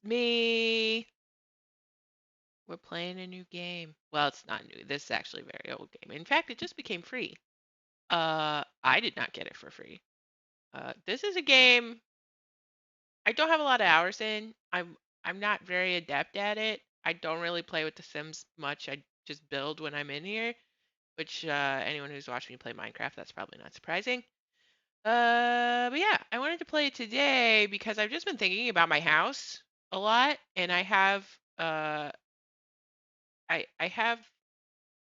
me. We're playing a new game. Well, it's not new. This is actually a very old game. In fact, it just became free. I did not get it for free. This is a game I don't have a lot of hours in. I'm not very adept at it. I don't really play with The Sims much. I just build when I'm in here, which anyone who's watched me play Minecraft, that's probably not surprising. But yeah, I wanted to play it today because I've just been thinking about my house a lot, and I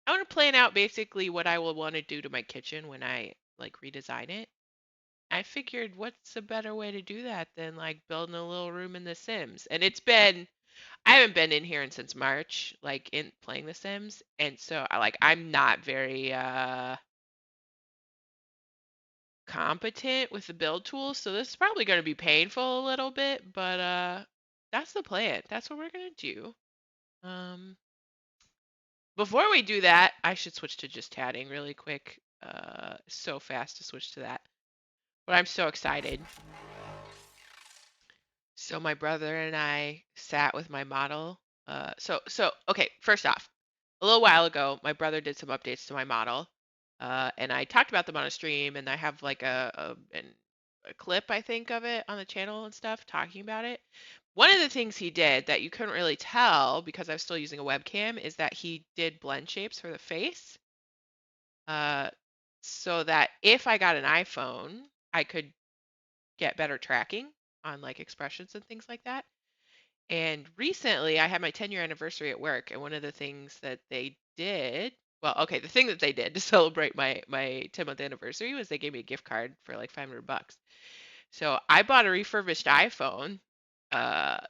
want to plan out basically what I will want to do to my kitchen when I like redesign it. I figured what's a better way to do that than like building a little room in The Sims. And I haven't been in here since March, like in playing The Sims, and so I'm not very competent with the build tools, so this is probably going to be painful a little bit, but that's the plan. That's what we're going to do. Um Before we do that, I should switch to just tatting really quick. So fast to switch to that. But I'm so excited. So my brother and I sat with my model. Okay, first off, a little while ago, my brother did some updates to my model. And I talked about them on a stream, and I have like a clip, I think, of it on the channel and stuff talking about it. One of the things he did that you couldn't really tell because I was still using a webcam is that he did blend shapes for the face. Uh, so that if I got an iPhone, I could get better tracking on like expressions and things like that. And recently I had my 10-year anniversary at work, and one of the things that they did, well, okay, the thing that they did to celebrate my 10-month anniversary was they gave me a gift card for like $500. So I bought a refurbished iPhone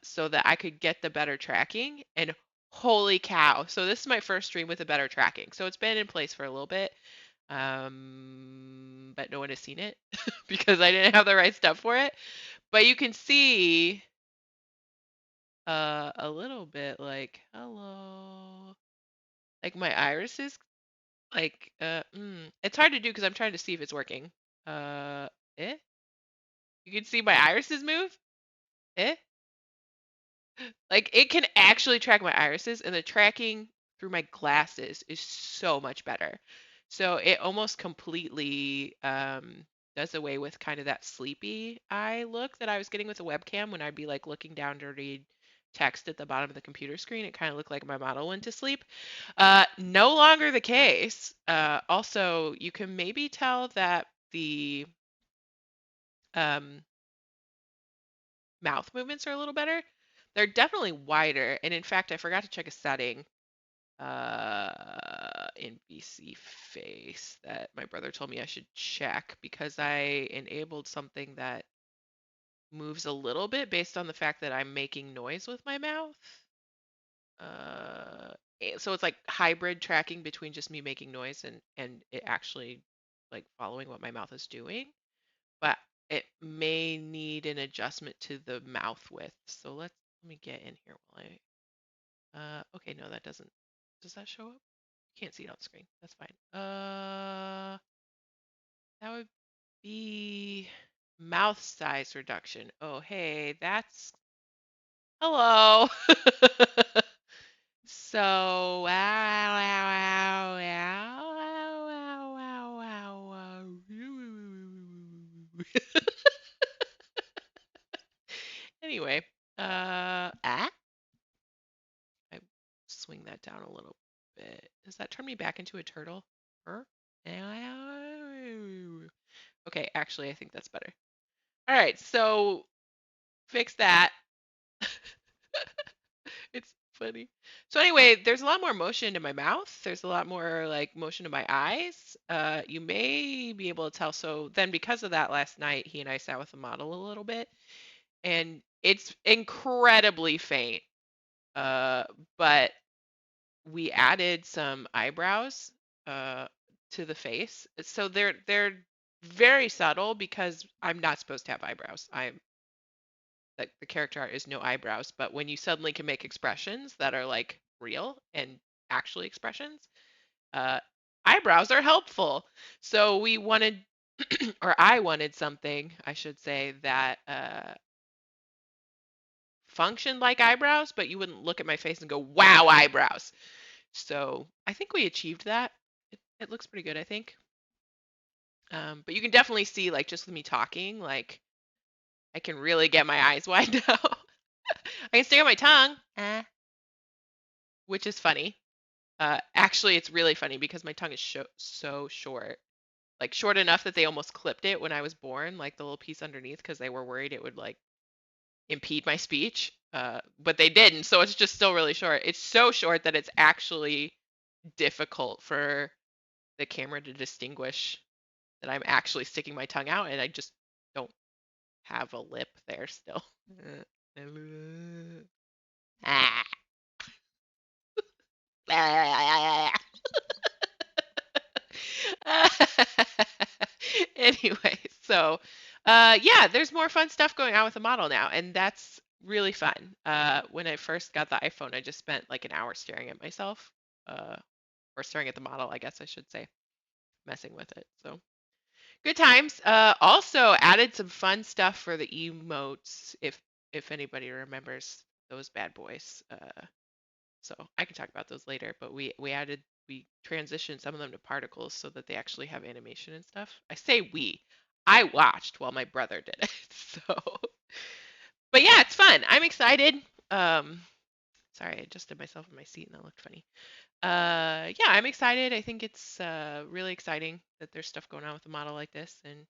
so that I could get the better tracking, and holy cow. So this is my first stream with the better tracking. So it's been in place for a little bit. But no one has seen it because I didn't have the right stuff for it. But you can see a little bit like hello, like my irises, it's hard to do because I'm trying to see if it's working. Uh, you can see my irises move. Eh, like it can actually track my irises, and the tracking through my glasses is so much better. So it almost completely does away with kind of that sleepy eye look that I was getting with the webcam when I'd be like looking down to read text at the bottom of the computer screen. It kind of looked like my model went to sleep. No longer the case. Also, you can maybe tell that the um, mouth movements are a little better. They're definitely wider, and in fact, I forgot to check a setting in BC Face that my brother told me I should check because I enabled something that moves a little bit based on the fact that I'm making noise with my mouth. So it's like hybrid tracking between just me making noise and it actually like following what my mouth is doing. But it may need an adjustment to the mouth width. So let me get in here while okay, no, that doesn't. Does that show up? Can't see it on screen. That's fine. That would be mouth size reduction. Oh, hey, that's hello. So, wow, wow, wow, wow, wow, wow, wow, wow. Anyway, I swing that down a little bit. Does that turn me back into a turtle? Her? Okay, actually, I think that's better. All right, so fix that. It's funny. So anyway, there's a lot more motion in my mouth. There's a lot more like motion in my eyes. You may be able to tell. So then because of that last night, he and I sat with the model a little bit, and it's incredibly faint. Uh, but we added some eyebrows uh to the face. So they're very subtle because I'm not supposed to have eyebrows. I'm like the character art is no eyebrows, but when you suddenly can make expressions that are like real and actually expressions, uh, eyebrows are helpful. So we wanted, or I wanted something, I should say, that functioned like eyebrows, but you wouldn't look at my face and go, wow, eyebrows. So I think we achieved that. It looks pretty good, I think. But you can definitely see, like, just with me talking, like, I can really get my eyes wide now. I can stick out my tongue, which is funny. Actually, it's really funny because my tongue is so short. Like, short enough that they almost clipped it when I was born, like the little piece underneath, because they were worried it would, like, impede my speech. But they didn't, so it's just still really short. It's so short that it's actually difficult for the camera to distinguish that I'm actually sticking my tongue out, and I just don't have a lip there still. Ah. Anyway, so yeah, there's more fun stuff going on with the model now, and that's really fun. When I first got the iPhone, I just spent like an hour staring at myself, or staring at the model, I guess I should say, messing with it. So good times. Also added some fun stuff for the emotes, if anybody remembers those bad boys. So I can talk about those later, but we transitioned some of them to particles so that they actually have animation and stuff. I say we. I watched while my brother did it. So, but yeah, it's fun. I'm excited. Sorry, I adjusted myself in my seat and that looked funny. Yeah, I'm excited. I think it's really exciting that there's stuff going on with a model like this, and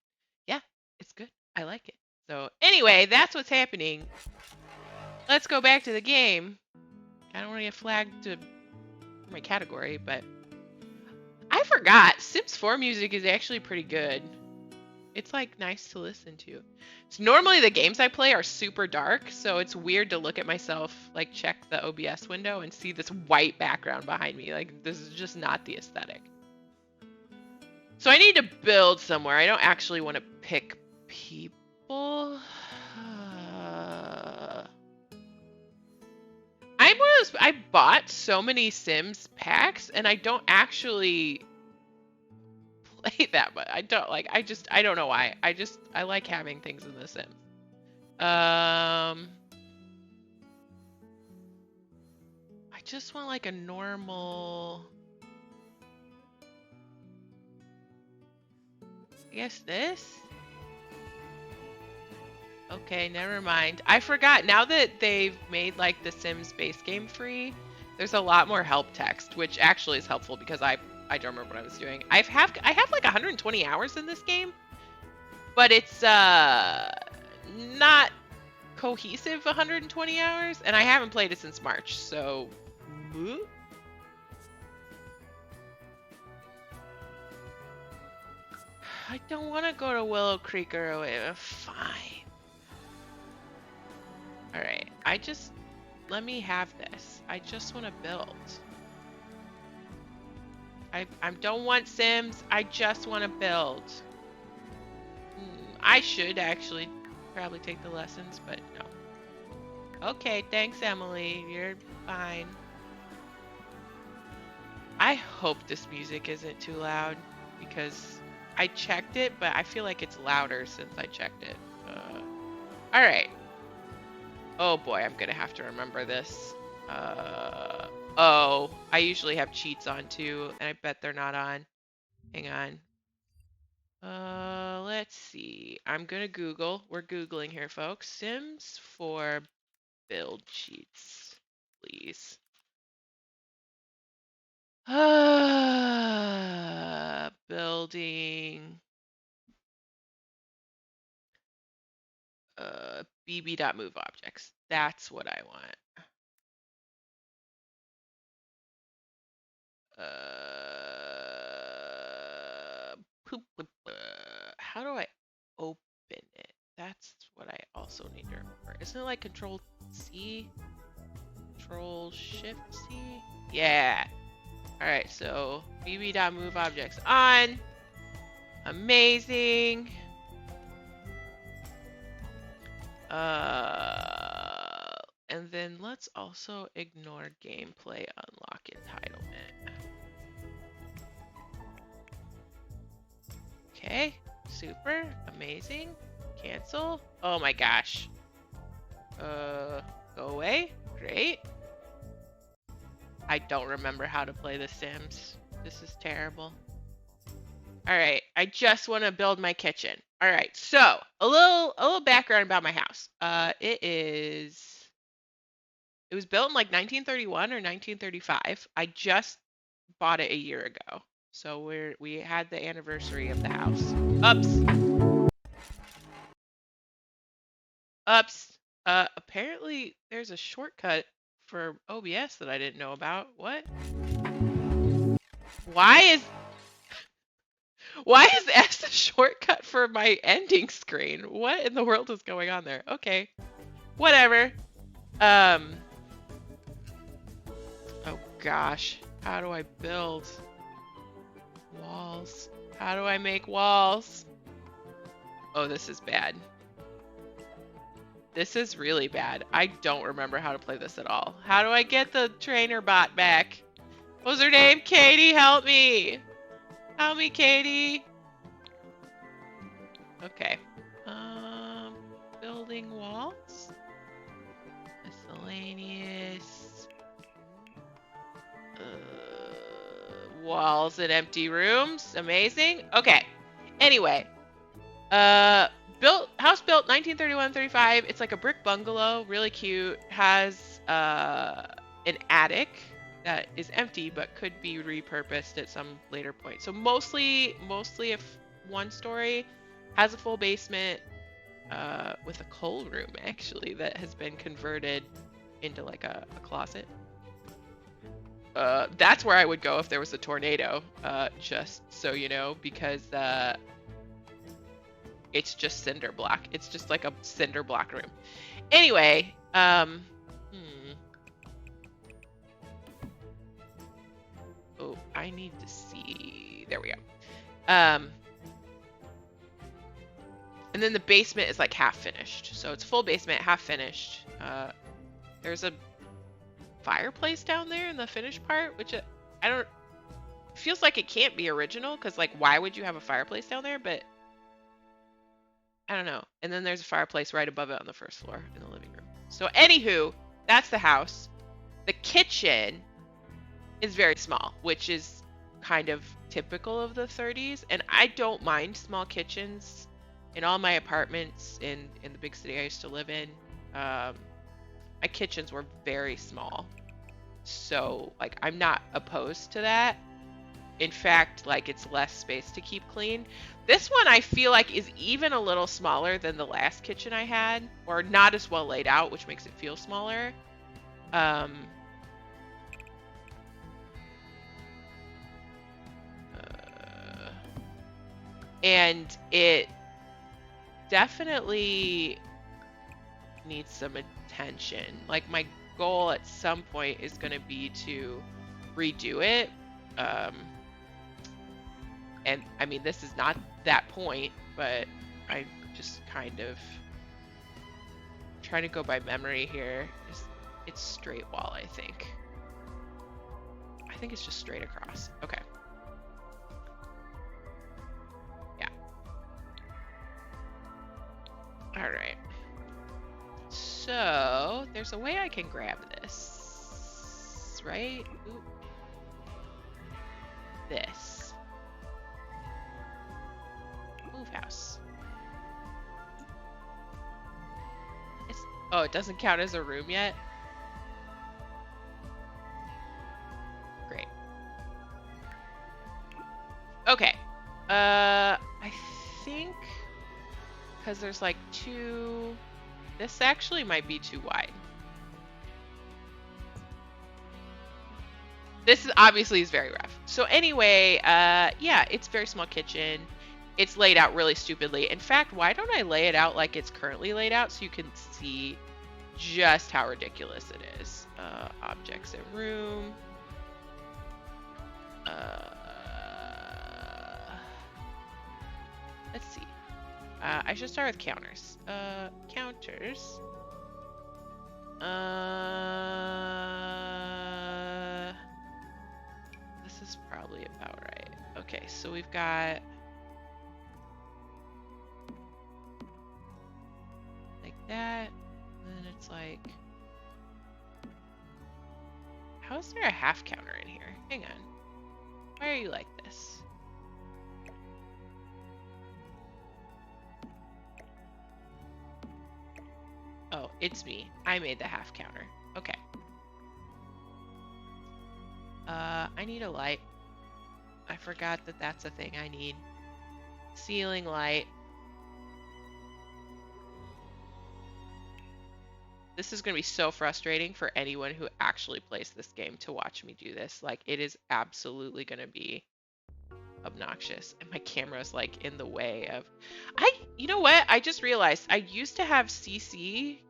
yeah, it's good. I like it. So anyway, that's what's happening. Let's go back to the game. I don't want to get flagged to my category, but I forgot Sims 4 music is actually pretty good. It's like nice to listen to. So normally the games I play are super dark, so it's weird to look at myself, like check the OBS window and see this white background behind me. Like this is just not the aesthetic. So I need to build somewhere. I don't actually want to pick people. I bought so many Sims packs and I don't actually play that much. I don't know why. I like having things in the Sims. I just want like a normal, I guess this. Okay, never mind. I forgot. Now that they've made like the Sims base game free, there's a lot more help text, which actually is helpful because I don't remember what I was doing. I have like 120 hours in this game, but it's not cohesive 120 hours, and I haven't played it since March. So I don't want to go to Willow Creek or fine. All right, let me have this. I just want to build. I don't want Sims. I just want to build. I should actually probably take the lessons, but no. Okay, thanks, Emily. You're fine. I hope this music isn't too loud because I checked it, but I feel like it's louder since I checked it. All right. Oh boy, I'm gonna have to remember this. Oh, I usually have cheats on too, and I bet they're not on. Hang on. Let's see. I'm gonna Google. We're Googling here, folks. Sims 4 build cheats, please. Building. bb.move objects. That's what I want. How do I open it? That's what I also need to remember. Isn't it like Control C? Control Shift C? Yeah. All right, so bb.move objects on. Amazing. And then let's also ignore gameplay unlock entitlement. Okay, super, amazing. Cancel. Oh my gosh. Go hallway. Great. I don't remember how to play The Sims. This is terrible. All right, I just want to build my kitchen. All right, so a little background about my house. It was built in like 1931 or 1935. I just bought it a year ago. So we had the anniversary of the house. Ups. Apparently there's a shortcut for OBS that I didn't know about. What? Why is S a shortcut for my ending screen? What in the world is going on there? Okay. Whatever. Oh gosh. How do I build walls? How do I make walls? Oh, this is bad. This is really bad. I don't remember how to play this at all. How do I get the trainer bot back? What's her name? Katie, help me. Help me, Katie. Okay. Building walls. Miscellaneous. Walls and empty rooms. Amazing. Okay. Anyway. House built 1931-35. It's like a brick bungalow, really cute. Has an attic that is empty but could be repurposed at some later point. So mostly if one story. Has a full basement with a coal room actually that has been converted into like a closet. That's where I would go if there was a tornado, just so you know, because it's just cinder block. It's just like a cinder block room. Anyway, oh, I need to see. There we go. And then the basement is like half finished. So it's full basement, half finished. There's a fireplace down there in the finished part, which I don't, feels like it can't be original because like why would you have a fireplace down there? But I don't know. And then there's a fireplace right above it on the first floor in the living room. So anywho, that's the house. The kitchen is very small, which is kind of typical of the 30s. And I don't mind small kitchens in all my apartments in the big city I used to live in. My kitchens were very small. So like I'm not opposed to that. In fact, like it's less space to keep clean. This one I feel like is even a little smaller than the last kitchen I had, or not as well laid out, which makes it feel smaller. And it definitely needs some attention. Like my goal at some point is going to be to redo it. And I mean, this is not that point, but I just kind of trying to go by memory here. It's straight wall, I think. I think it's just straight across. Okay. Yeah. All right. So there's a way I can grab this, right? Oop. This. Move house. Oh, it doesn't count as a room yet? Great. Okay. I think because there's like two, this actually might be too wide. This is obviously is very rough. So anyway, yeah, it's very small kitchen. It's laid out really stupidly. In fact, why don't I lay it out like it's currently laid out so you can see just how ridiculous it is. Objects in room. Let's see. I should start with counters. Counters. This is probably about right. Okay, so we've got like that, and then it's like How is there a half counter in here? Hang on. Why are you like this? Oh, it's me. I made the half counter. Okay. I need a light. I forgot that that's a thing I need. Ceiling light. This is going to be so frustrating for anyone who actually plays this game to watch me do this. Like, it is absolutely going to be obnoxious. And my camera's like in the way of... You know what? I just realized I used to have CC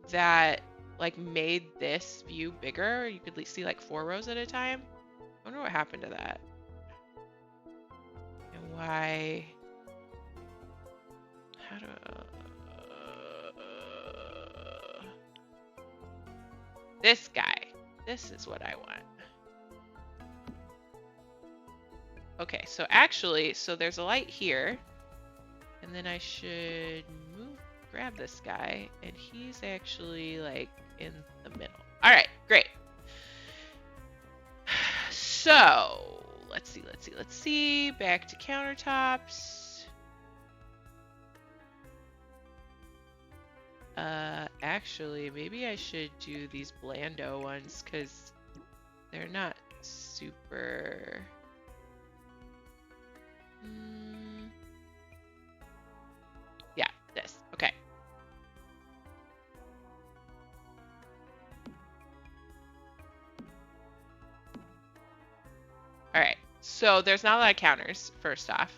that like made this view bigger. You could see like 4 rows at a time. I wonder what happened to that. And why... How do this guy. This is what I want. Okay, so actually, so there's a light here. And then I should grab this guy. And he's actually like in the middle. All right, great. So, let's see. Back to countertops. Actually, maybe I should do these Blando ones because they're not super... Yeah, this. Okay. All right. So there's not a lot of counters, first off.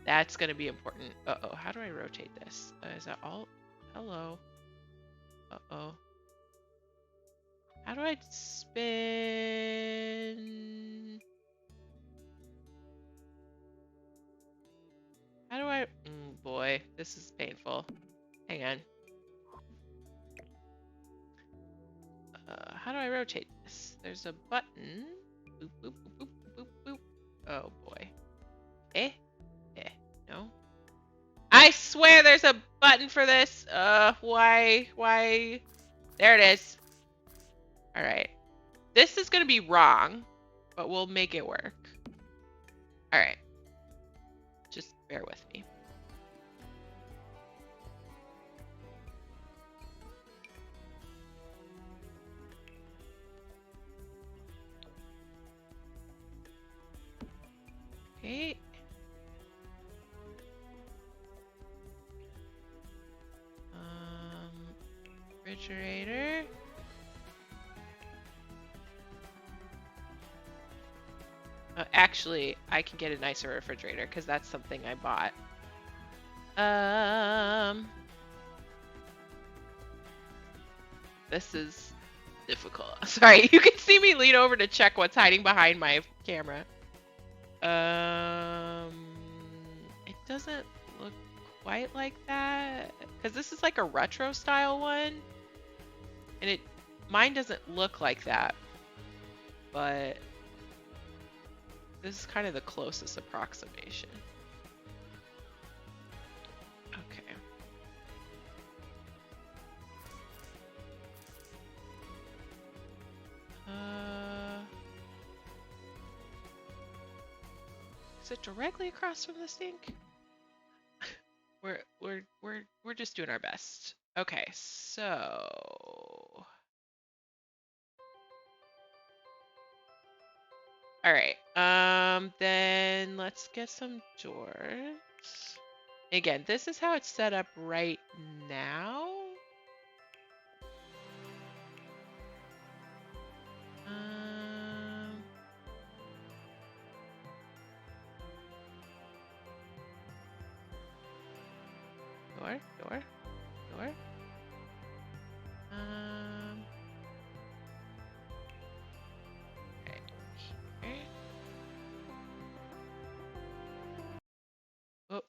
That's going to be important. Uh-oh. How do I rotate this? Is that all? Hello. Uh-oh. How do I spin? How do I... boy, this is painful. Hang on. How do I rotate this? There's a button. Boop, boop, boop, boop, boop, boop. Oh, boy. No. I swear there's a button for this. Why? There it is. All right. This is going to be wrong, but we'll make it work. All right. Just bear with me. Okay. Refrigerator. Actually, I can get a nicer refrigerator because that's something I bought. This is difficult. Sorry, you can see me lean over to check what's hiding behind my camera. It doesn't look quite like that because this is like a retro style one, and mine doesn't look like that, but this is kind of the closest approximation. Okay. Is it directly across from the sink? We're just doing our best. Okay, so all right. Then let's get some doors. Again, this is how it's set up right now. Door. Okay. Oh.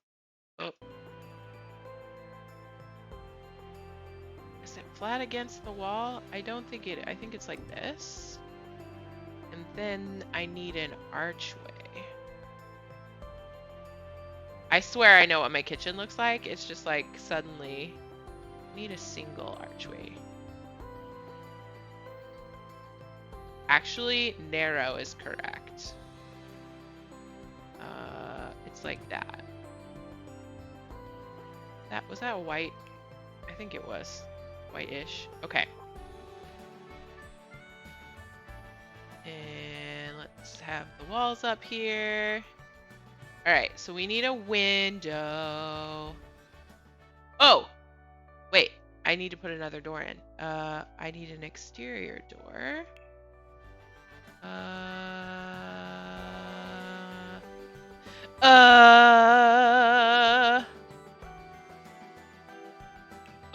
Is it flat against the wall? I don't think it. I think it's like this. And then I need an archway. I swear I know what my kitchen looks like. It's just like suddenly I need a single archway. Actually, narrow is correct. It's like that. Was that white? I think it was white-ish. Okay. And let's have the walls up here. All right, so we need a window. Oh, wait. I need to put another door in. I need an exterior door.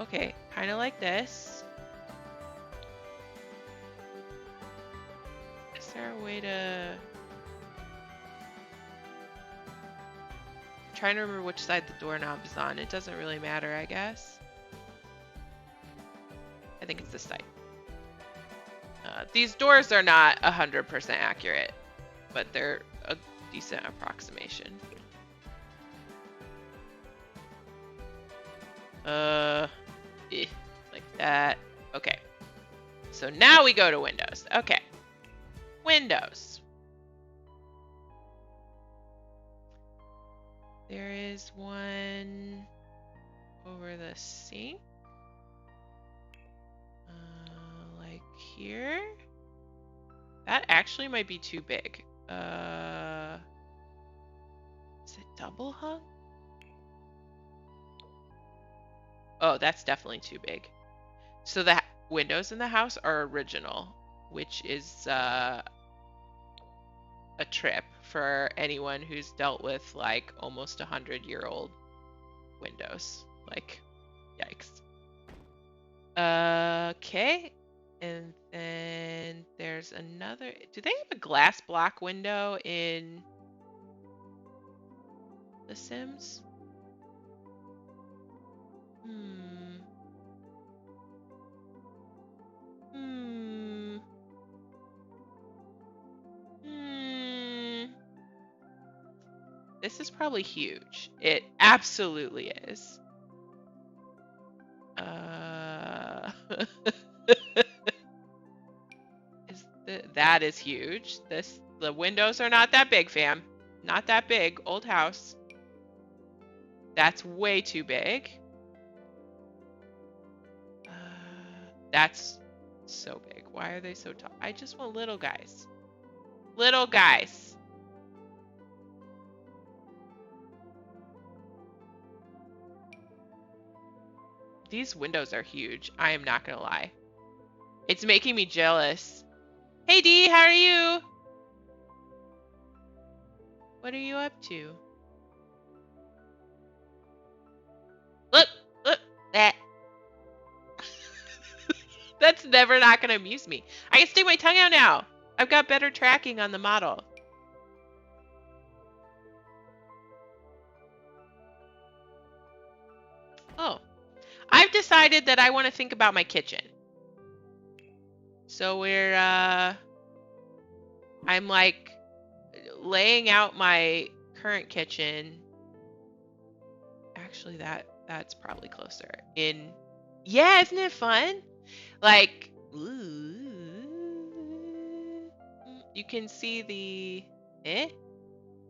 Okay, kind of like this. Is there a way to... I'm trying to remember which side the doorknob is on. It doesn't really matter, I guess. I think it's this side. These doors are not 100% accurate, but they're a decent approximation. Like that. Okay. So now we go to Windows. Okay. Windows. There is one over the sink. Like here. That actually might be too big. Is it double hung? Oh, that's definitely too big. So the windows in the house are original, which is a trip for anyone who's dealt with like almost 100-year-old windows. Like, yikes. Okay. And then there's another. Do they have a glass block window in The Sims? This is probably huge. It absolutely is. That is huge. The windows are not that big, fam. Not that big. Old house. That's way too big. That's so big. Why are they so tall? I just want little guys. Little guys. These windows are huge. I am not gonna lie. It's making me jealous. Hey Dee, how are you? What are you up to? Look, that. That's never not gonna amuse me. I can stick my tongue out now. I've got better tracking on the model. Oh, I've decided that I want to think about my kitchen. So I'm like laying out my current kitchen. Actually, that's probably closer. Yeah, isn't it fun? Like, ooh, you can see the,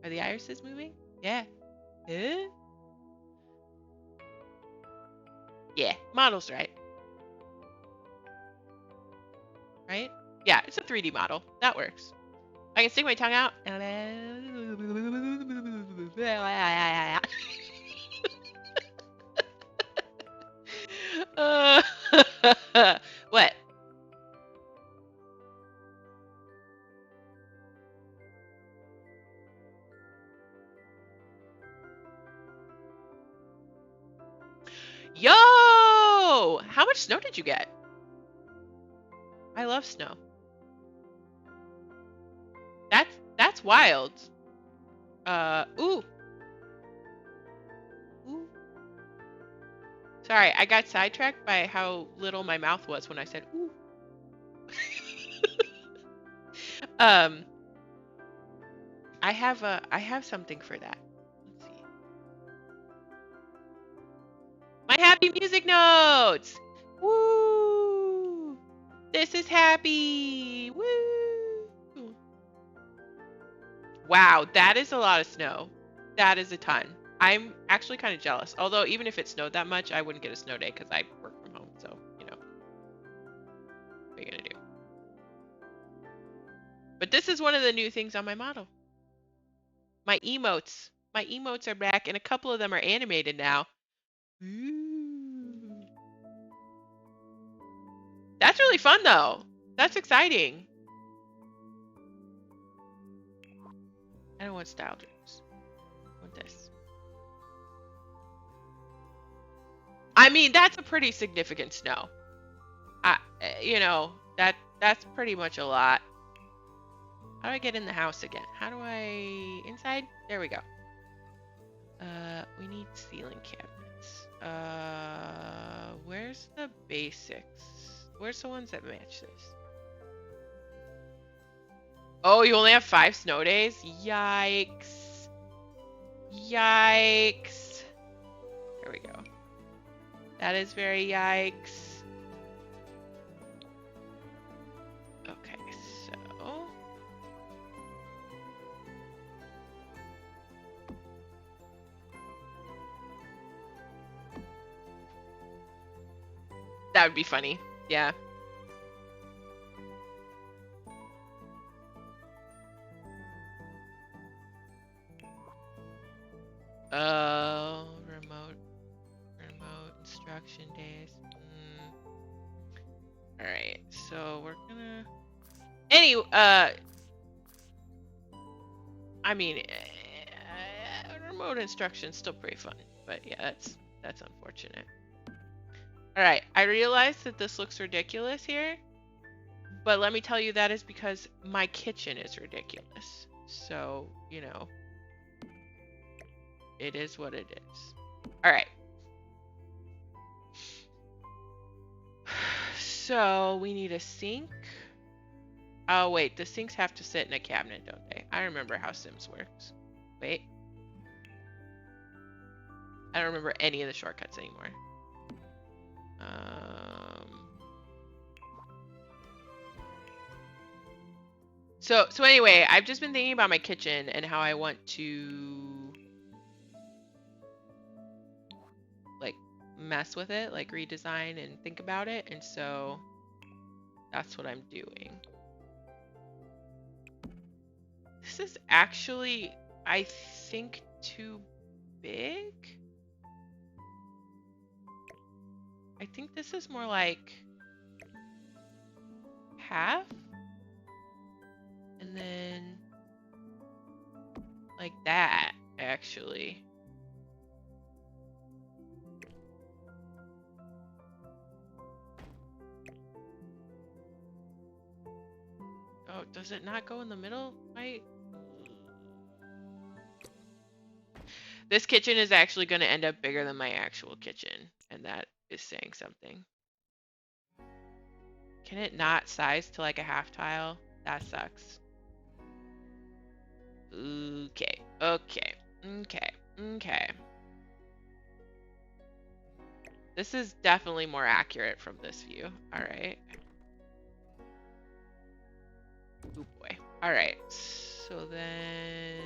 Are the irises moving? Yeah. Yeah, model's right. Right? Yeah, it's a 3D model. That works. I can stick my tongue out. What? Yo! How much snow did you get? I love snow. That's wild. Ooh. Sorry, I got sidetracked by how little my mouth was when I said ooh. I have something for that. Let's see. My happy music notes. Woo! This is happy. Woo! Wow, that is a lot of snow. That is a ton. I'm actually kind of jealous. Although even if it snowed that much, I wouldn't get a snow day because I work from home. So, you know, what are you gonna do? But this is one of the new things on my model. My emotes. My emotes are back, and a couple of them are animated now. Ooh. That's really fun, though. That's exciting. I don't want style dreams. I want this. I mean, that's a pretty significant snow. You know, that's pretty much a lot. How do I get in the house again? How do I... Inside? There we go. We need ceiling cabinets. Where's the basics? Where's the ones that match this? Oh, you only have 5 snow days? Yikes. Yikes. There we go. That is very yikes. Okay, so... That would be funny. Yeah. Remote instruction days. All right, so we're gonna. I mean, remote instruction is still pretty fun, but yeah, that's unfortunate. All right, I realize that this looks ridiculous here, but let me tell you that is because my kitchen is ridiculous. So, you know, it is what it is. All right. So we need a sink. Oh, wait, the sinks have to sit in a cabinet, don't they? I remember how Sims works. Wait. I don't remember any of the shortcuts anymore. So anyway, I've just been thinking about my kitchen and how I want to like mess with it, like redesign and think about it, and so that's what I'm doing. This is actually, I think, too big. I think this is more like half. And then like that, actually. Oh, does it not go in the middle? This kitchen is actually going to end up bigger than my actual kitchen, and that is saying something. Can it not size to like a half tile? That sucks. Okay. This is definitely more accurate from this view. All right. Oh boy. All right. So then...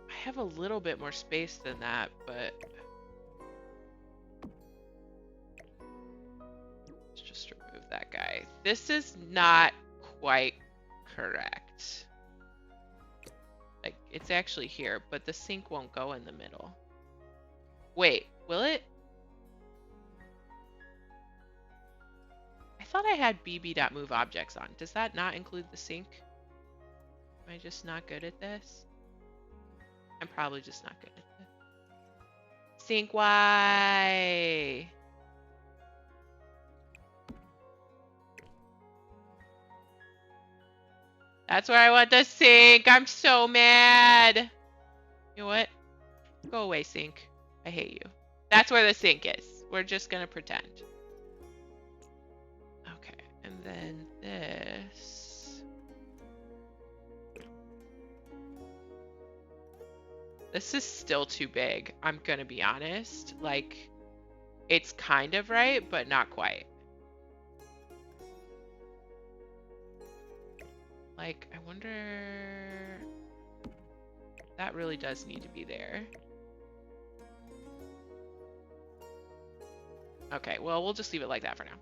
I have a little bit more space than that, but... Let's just remove that guy. This is not quite correct. Like, it's actually here, but the sink won't go in the middle. Wait, will it? I thought I had bb.move objects on. Does that not include the sink? Am I just not good at this? I'm probably just not good at this. Sink Y. That's where I want the sink. I'm so mad. You know what? Go away, sink. I hate you. That's where the sink is. We're just gonna pretend. Okay, and then this. This is still too big. I'm gonna be honest. Like, it's kind of right, but not quite. Like, I wonder... That really does need to be there. Okay, well, we'll just leave it like that for now.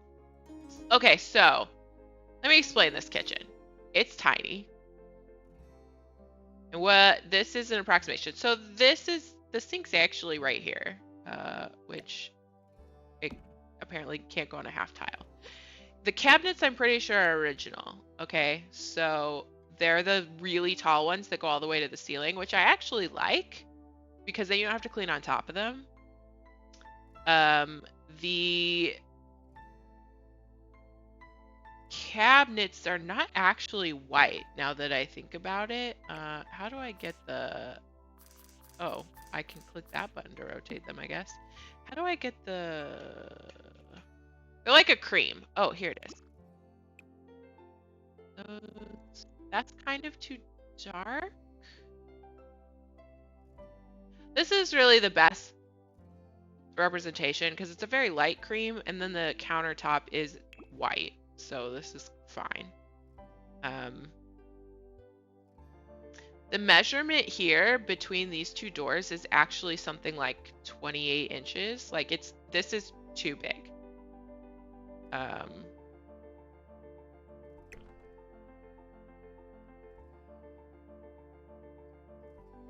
Okay, so let me explain this kitchen. It's tiny. And what this is an approximation. So this is the sink's actually right here, which it apparently can't go on a half tile. The cabinets I'm pretty sure are original. Okay, so they're the really tall ones that go all the way to the ceiling, which I actually like because then you don't have to clean on top of them. The cabinets are not actually white now that I think about it. How do I get the... Oh, I can click that button to rotate them, I guess. How do I get the... They're like a cream. Oh, here it is. That's kind of too dark. This is really the best representation because it's a very light cream and then the countertop is white. So this is fine. The measurement here between these two doors is actually something like 28 inches. Like this is too big.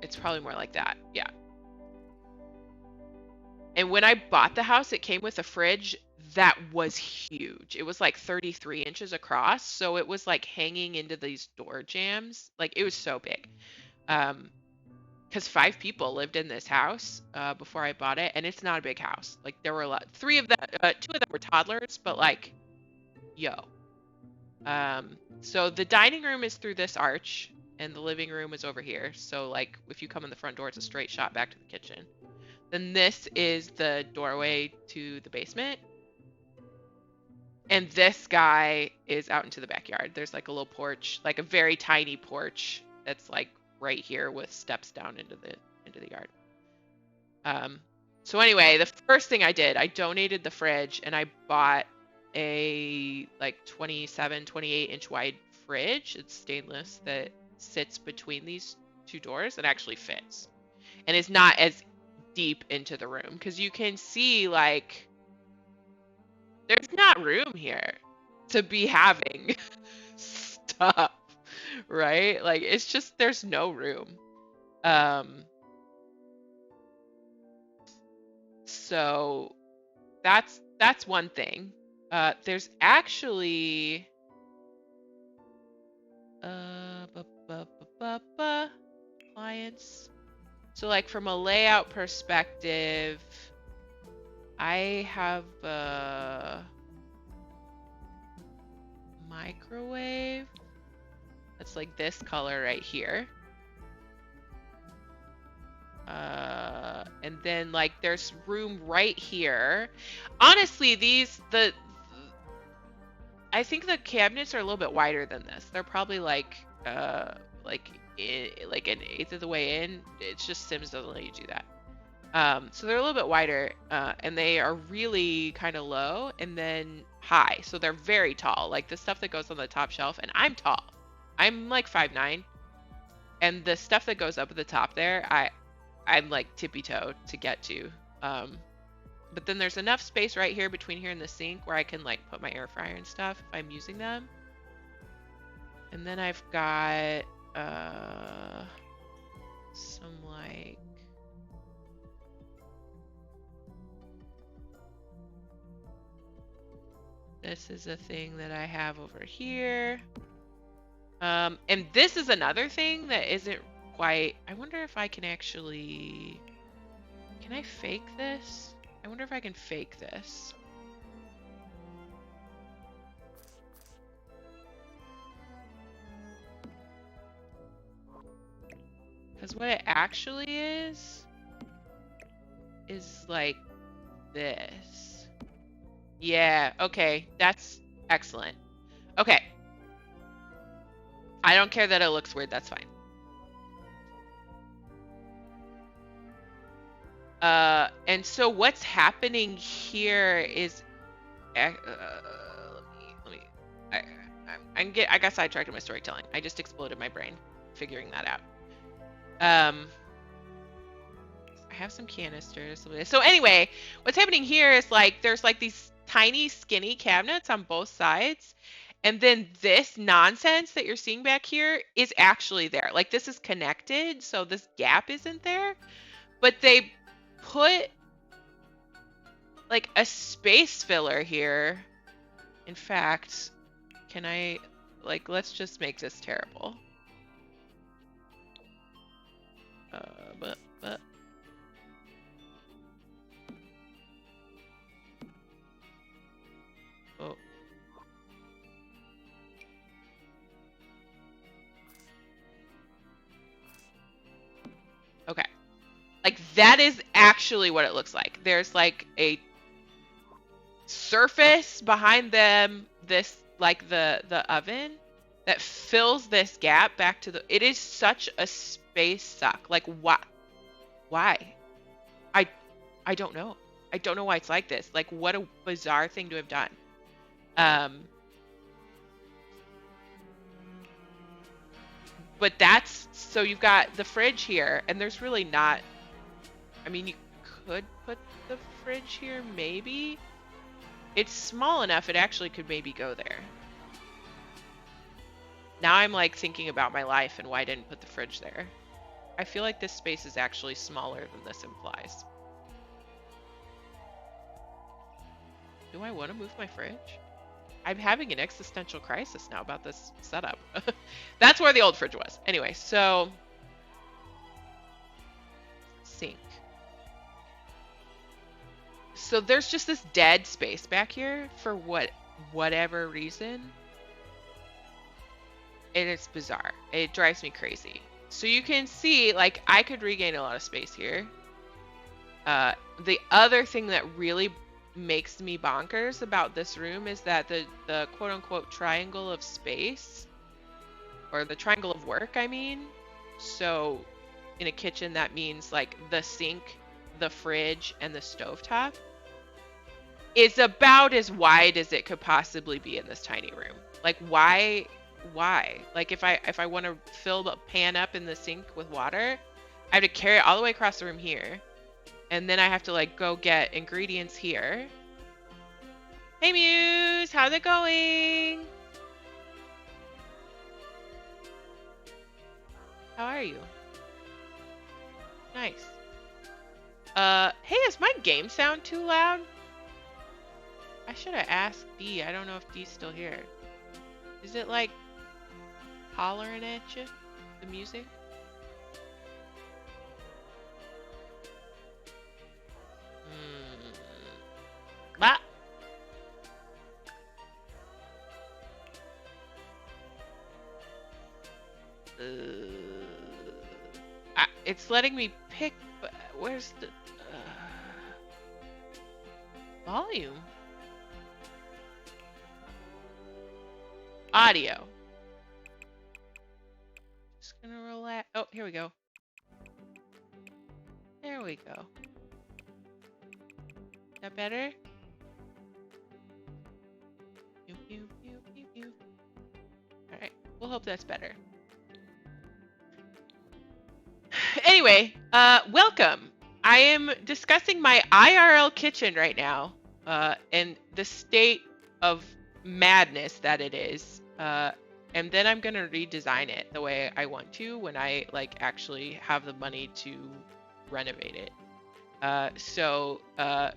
It's probably more like that. Yeah. And when I bought the house, it came with a fridge that was huge. It was like 33 inches across. So it was like hanging into these door jambs. Like it was so big. Because 5 people lived in this house before I bought it. And it's not a big house. Like there were 2 of them were toddlers, but like, yo. So the dining room is through this arch and the living room is over here. So like if you come in the front door, it's a straight shot back to the kitchen. Then this is the doorway to the basement. And this guy is out into the backyard. There's like a little porch, like a very tiny porch that's like right here with steps down into the yard. So anyway, the first thing I did, I donated the fridge and I bought a like 27, 28 inch wide fridge. It's stainless that sits between these 2 doors and actually fits. And is not as deep into the room because you can see like there's not room here to be having stuff, right? Like it's just there's no room. So that's one thing. There's actually clients. So like from a layout perspective, I have a microwave that's like this color right here. And then like there's room right here. Honestly, I think the cabinets are a little bit wider than this. They're probably like an 1/8 of the way in. It's just Sims doesn't let you do that. So they're a little bit wider, and they are really kind of low and then high. So they're very tall, like the stuff that goes on the top shelf. And I'm tall. I'm like 5'9", and the stuff that goes up at the top there, I'm like tippy-toe to get to. But then there's enough space right here between here and the sink where I can like put my air fryer and stuff if I'm using them. And then I've got some like this is a thing that I have over here. And this is another thing that isn't quite... I wonder if I can actually... Can I fake this? I wonder if I can fake this. Because what it actually is like this. Yeah, okay. That's excellent. Okay. I don't care that it looks weird. That's fine. And so what's happening here is, I got sidetracked in my storytelling. I just exploded my brain figuring that out. I have some canisters. So anyway, what's happening here is like there's like these tiny skinny cabinets on both sides. And then this nonsense that you're seeing back here is actually there. Like this is connected, so this gap isn't there. But they put like a space filler here. In fact, can I, like, let's just make this terrible. But. Oh. Okay. Like that is actually what it looks like. There's like a surface behind them, this like the oven that fills this gap back to the, it is such a space suck. Like why? I don't know. I don't know why it's like this. Like what a bizarre thing to have done. But that's, so you've got the fridge here, and there's really not, I mean, you could put the fridge here, maybe. It's small enough, it actually could maybe go there. Now I'm like thinking about my life and why I didn't put the fridge there. I feel like this space is actually smaller than this implies. Do I want to move my fridge? I'm having an existential crisis now about this setup. That's where the old fridge was. Anyway, so sink. So there's just this dead space back here for whatever reason. And it's bizarre. It drives me crazy. So you can see, like, I could regain a lot of space here. The other thing that really makes me bonkers about this room is that the quote-unquote triangle of space, or the triangle of work, I mean. So in a kitchen, that means like the sink, the fridge, and the stovetop is about as wide as it could possibly be in this tiny room. Like why? Like if I want to fill the pan up in the sink with water, I have to carry it all the way across the room here. And then I have to like go get ingredients here. Hey Muse, how's it going? How are you? Nice. Hey, is my game sound too loud? I should have asked D. I don't know if D's still here. Is it like hollering at you, the music? Bah. It's letting me pick, but where's the volume? Audio. Just gonna relax. Oh, here we go. There we go. Is that better? Alright, we'll hope that's better. Anyway, welcome. I am discussing my IRL kitchen right now, and the state of madness that it is. And then I'm gonna redesign it the way I want to when I like actually have the money to renovate it.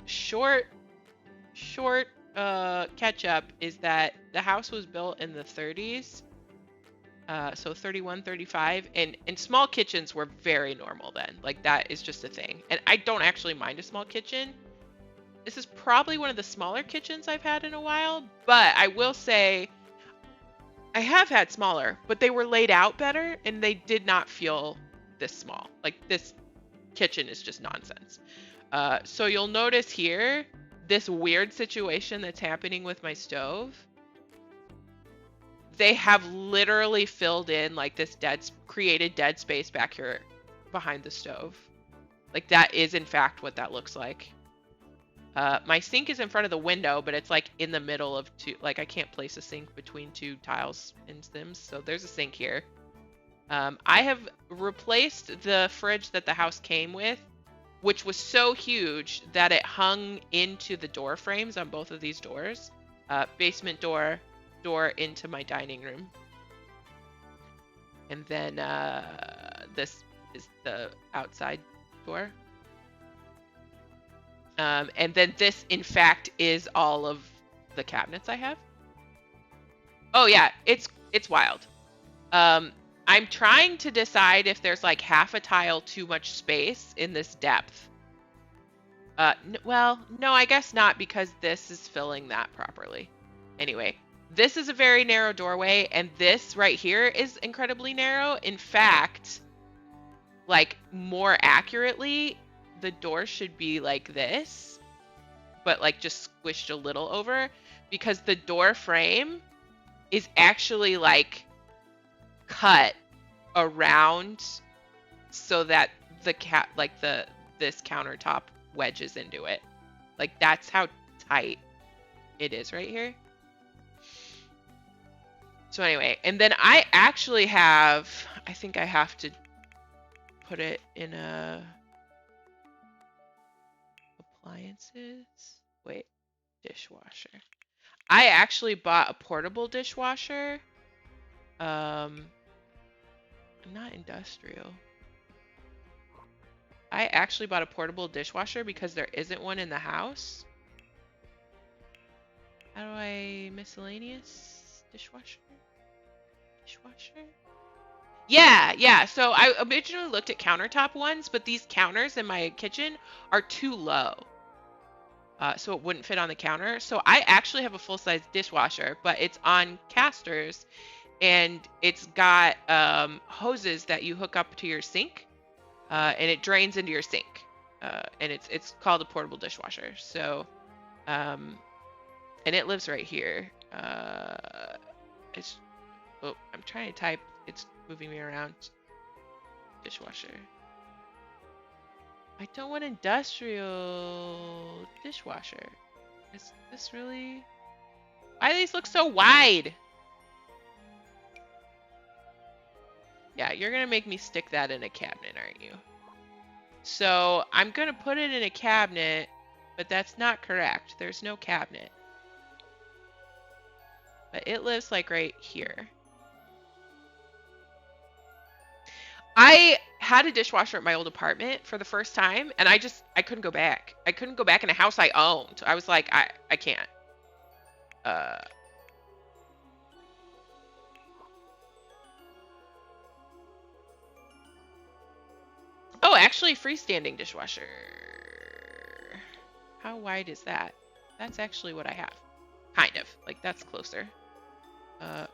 Short catch up is that the house was built in the 30s. So 31, 35, and small kitchens were very normal then. Like that is just a thing. And I don't actually mind a small kitchen. This is probably one of the smaller kitchens I've had in a while, but I will say I have had smaller, but they were laid out better and they did not feel this small. Like this kitchen is just nonsense. So you'll notice here, this weird situation that's happening with my stove. They have literally filled in like this created dead space back here behind the stove. Like that is in fact what that looks like. My sink is in front of the window, but it's like in the middle of two. Like I can't place a sink between two tiles in Sims, so there's a sink here. I have replaced the fridge that the house came with, which was so huge that it hung into the door frames on both of these doors. Basement door, door into my dining room. And then this is the outside door. And then this, in fact, is all of the cabinets I have. Oh yeah, it's wild. I'm trying to decide if there's like half a tile too much space in this depth. Well, no, I guess not, because this is filling that properly. Anyway, this is a very narrow doorway, and this right here is incredibly narrow. In fact, like more accurately, the door should be like this, but like just squished a little over, because the door frame is actually like cut around so that the this countertop wedges into it. Like that's how tight it is right here. So anyway, and then I actually have, I think I have to put it in a appliances. Wait, dishwasher. I actually bought a portable dishwasher. Not industrial. I actually bought a portable dishwasher because there isn't one in the house. How do I miscellaneous dishwasher? Dishwasher? Yeah. So I originally looked at countertop ones, but these counters in my kitchen are too low. So it wouldn't fit on the counter. So I actually have a full-size dishwasher, but it's on casters, and it's got hoses that you hook up to your sink, and it drains into your sink. And it's called a portable dishwasher. So, and it lives right here. I'm trying to type. It's moving me around. Dishwasher. I don't want industrial dishwasher. Is this really? Why do these look so wide? Yeah, you're gonna make me stick that in a cabinet, aren't you? So I'm gonna put it in a cabinet, but that's not correct. There's no cabinet. But it lives like right here. I had a dishwasher at my old apartment for the first time, and I couldn't go back. I couldn't go back in a house I owned. I was like, I can't. Oh, actually, freestanding dishwasher. How wide is that? That's actually what I have. Kind of. Like, that's closer.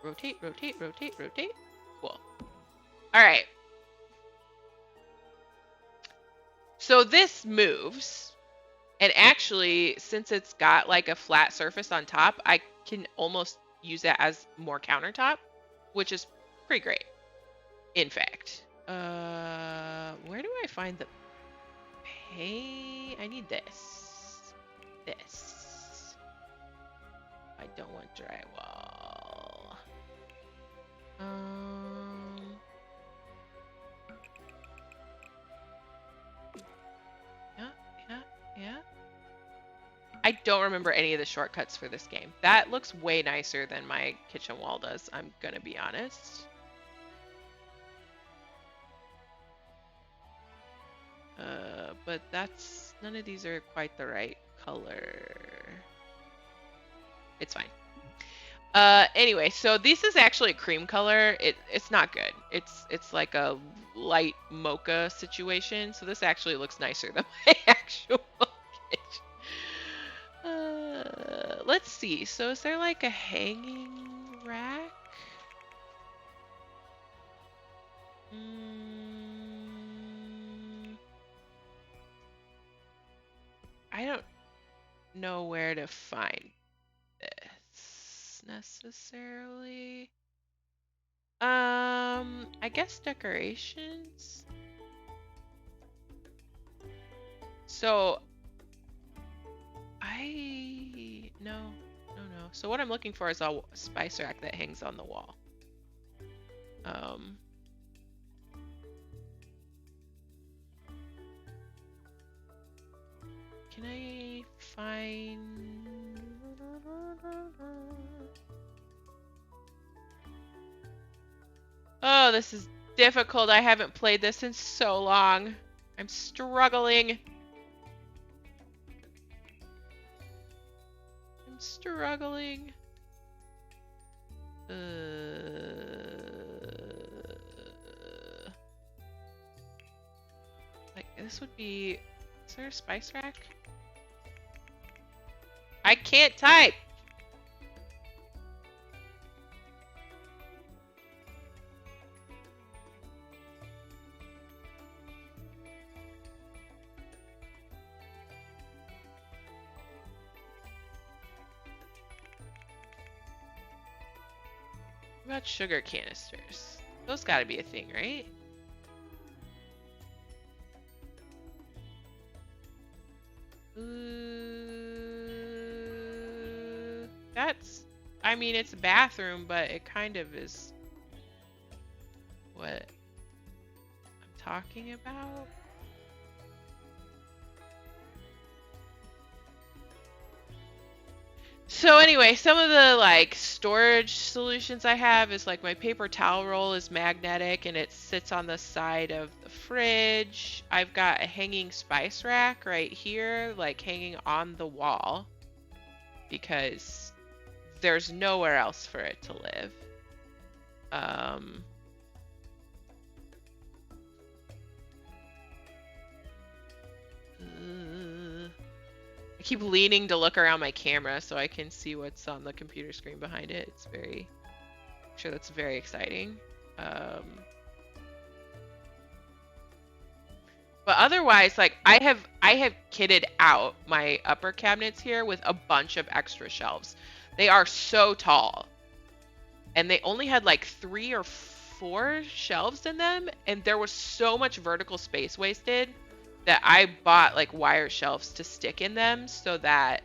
Rotate. Cool. All right. So this moves, and actually, since it's got like a flat surface on top, I can almost use that as more countertop, which is pretty great, in fact. Where do I find the I need this. This. I don't want drywall. Yeah. I don't remember any of the shortcuts for this game. That looks way nicer than my kitchen wall does, I'm gonna be honest. But that's, none of these are quite the right color. It's fine. Anyway, so this is actually a cream color. It's not good. It's like a light mocha situation. So this actually looks nicer than my actual kitchen. Let's see. So is there like a hanging rack? I don't know where to find this necessarily. I guess decorations. So No. So what I'm looking for is a spice rack that hangs on the wall. Can I find... Oh, this is difficult. I haven't played this in so long. I'm struggling. Like, this would be... Is there a spice rack? I can't type! What about sugar canisters? Those gotta be a thing, right? That's... I mean, it's a bathroom, but it kind of is what I'm talking about. So anyway, some of the like storage solutions I have is like my paper towel roll is magnetic and it sits on the side of the fridge. I've got a hanging spice rack right here, like hanging on the wall because there's nowhere else for it to live. I keep leaning to look around my camera so I can see what's on the computer screen behind it. It's very, I'm sure that's very exciting. But otherwise, like I have kitted out my upper cabinets here with a bunch of extra shelves. They are so tall, and they only had like 3 or 4 shelves in them, and there was so much vertical space wasted that I bought like wire shelves to stick in them so that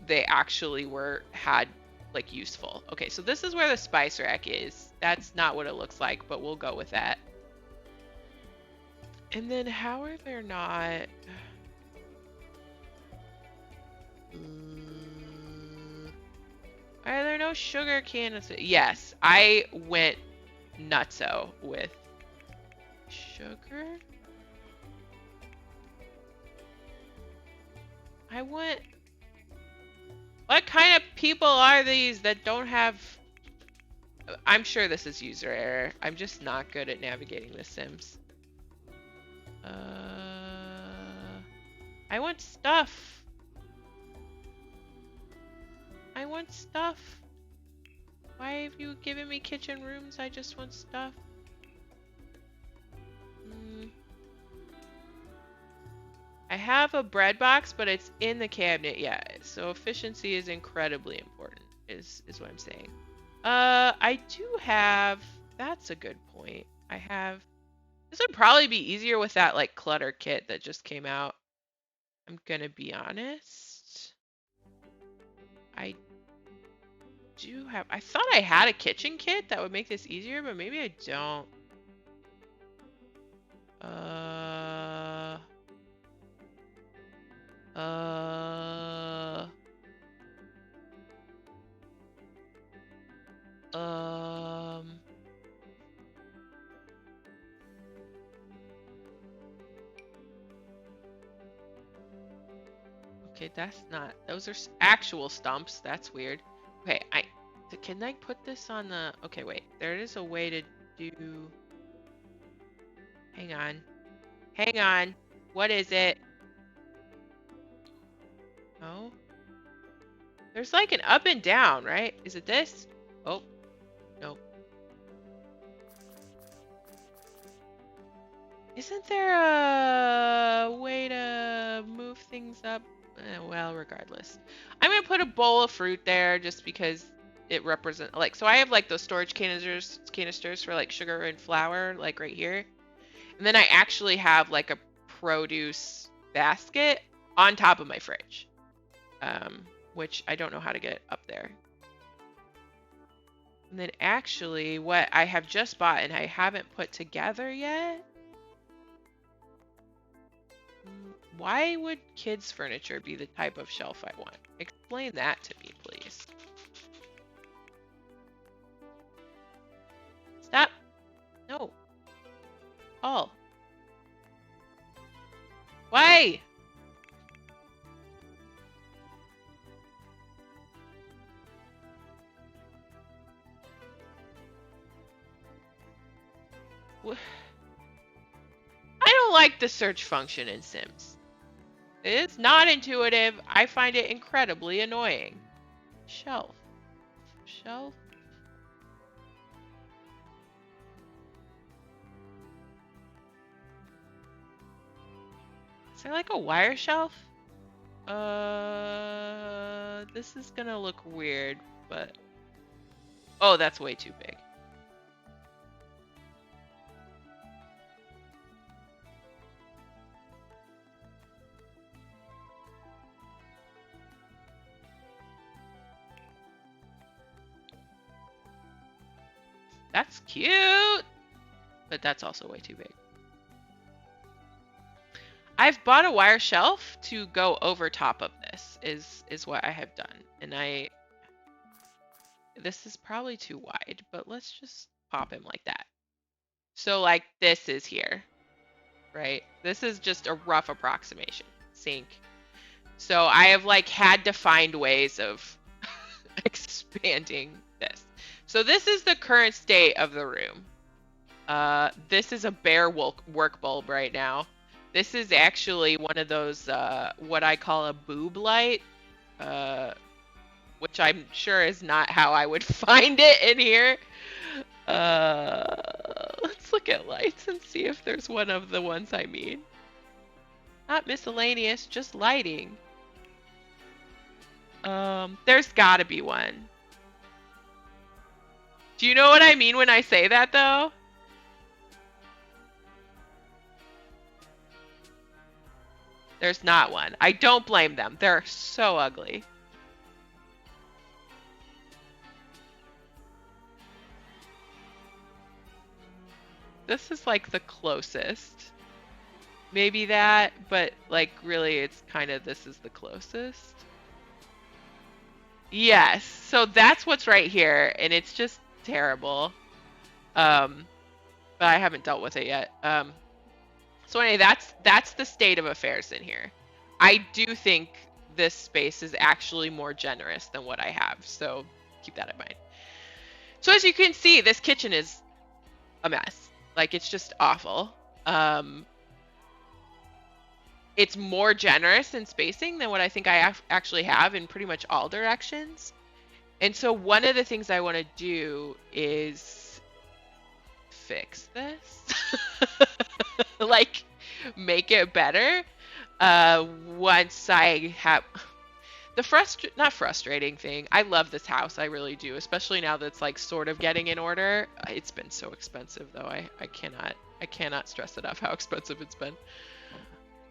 they actually had like useful. Okay, so this is where the spice rack is. That's not what it looks like, but we'll go with that. And then how are there not... Are there no sugar canisters? Yes, I went nutso with sugar. What kind of people are these that don't have... I'm sure this is user error. I'm just not good at navigating The Sims. I want stuff. Why have you given me kitchen rooms? I just want stuff. I have a bread box, but it's in the cabinet. Yeah, so efficiency is incredibly important, is what I'm saying. I do have... That's a good point. I have... This would probably be easier with that, like, clutter kit that just came out. I'm gonna be honest. I do have... I thought I had a kitchen kit that would make this easier, but maybe I don't. Okay, that's not... Those are actual stumps. That's weird. Okay, can I put this on the... Okay, wait. There is a way to do... Hang on. Hang on. What is it? Oh. There's like an up and down, right? Is it this? Oh. Nope. Isn't there a way to move things up? Well, regardless. I'm going to put a bowl of fruit there just because it represents... Like, so I have like those storage canisters for like sugar and flour, like right here. And then I actually have like a produce basket on top of my fridge, which I don't know how to get up there. And then actually what I have just bought and I haven't put together yet. Why would kids' furniture be the type of shelf I want? Explain that to me, please. Stop. No. Paul. Why? I don't like the search function in Sims. It's not intuitive. I find it incredibly annoying. Shelf. Shelf. Is there like a wire shelf? This is gonna look weird, but... Oh, that's way too big. That's cute! But that's also way too big. I've bought a wire shelf to go over top of this, is what I have done. And this is probably too wide, but let's just pop him like that. So like this is here, right? This is just a rough approximation. Sink. So I have like had to find ways of expanding this. So this is the current state of the room. This is a bare work bulb right now. This is actually one of those, what I call a boob light, which I'm sure is not how I would find it in here. Let's look at lights and see if there's one of the ones I mean. Not miscellaneous, just lighting. There's gotta be one. Do you know what I mean when I say that, though? There's not one. I don't blame them. They're so ugly. This is like the closest. Maybe that, but like really it's kind of this is the closest. Yes. So that's what's right here, and it's just terrible. But I haven't dealt with it yet. So anyway, that's the state of affairs in here. I do think this space is actually more generous than what I have, so keep that in mind. So as you can see, this kitchen is a mess. Like, it's just awful. It's more generous in spacing than what I think I actually have in pretty much all directions. And so one of the things I want to do is fix this. Like, make it better. Once I have the not frustrating thing. I love this house, I really do, especially now that it's like sort of getting in order. It's been so expensive though. I cannot stress enough how expensive it's been.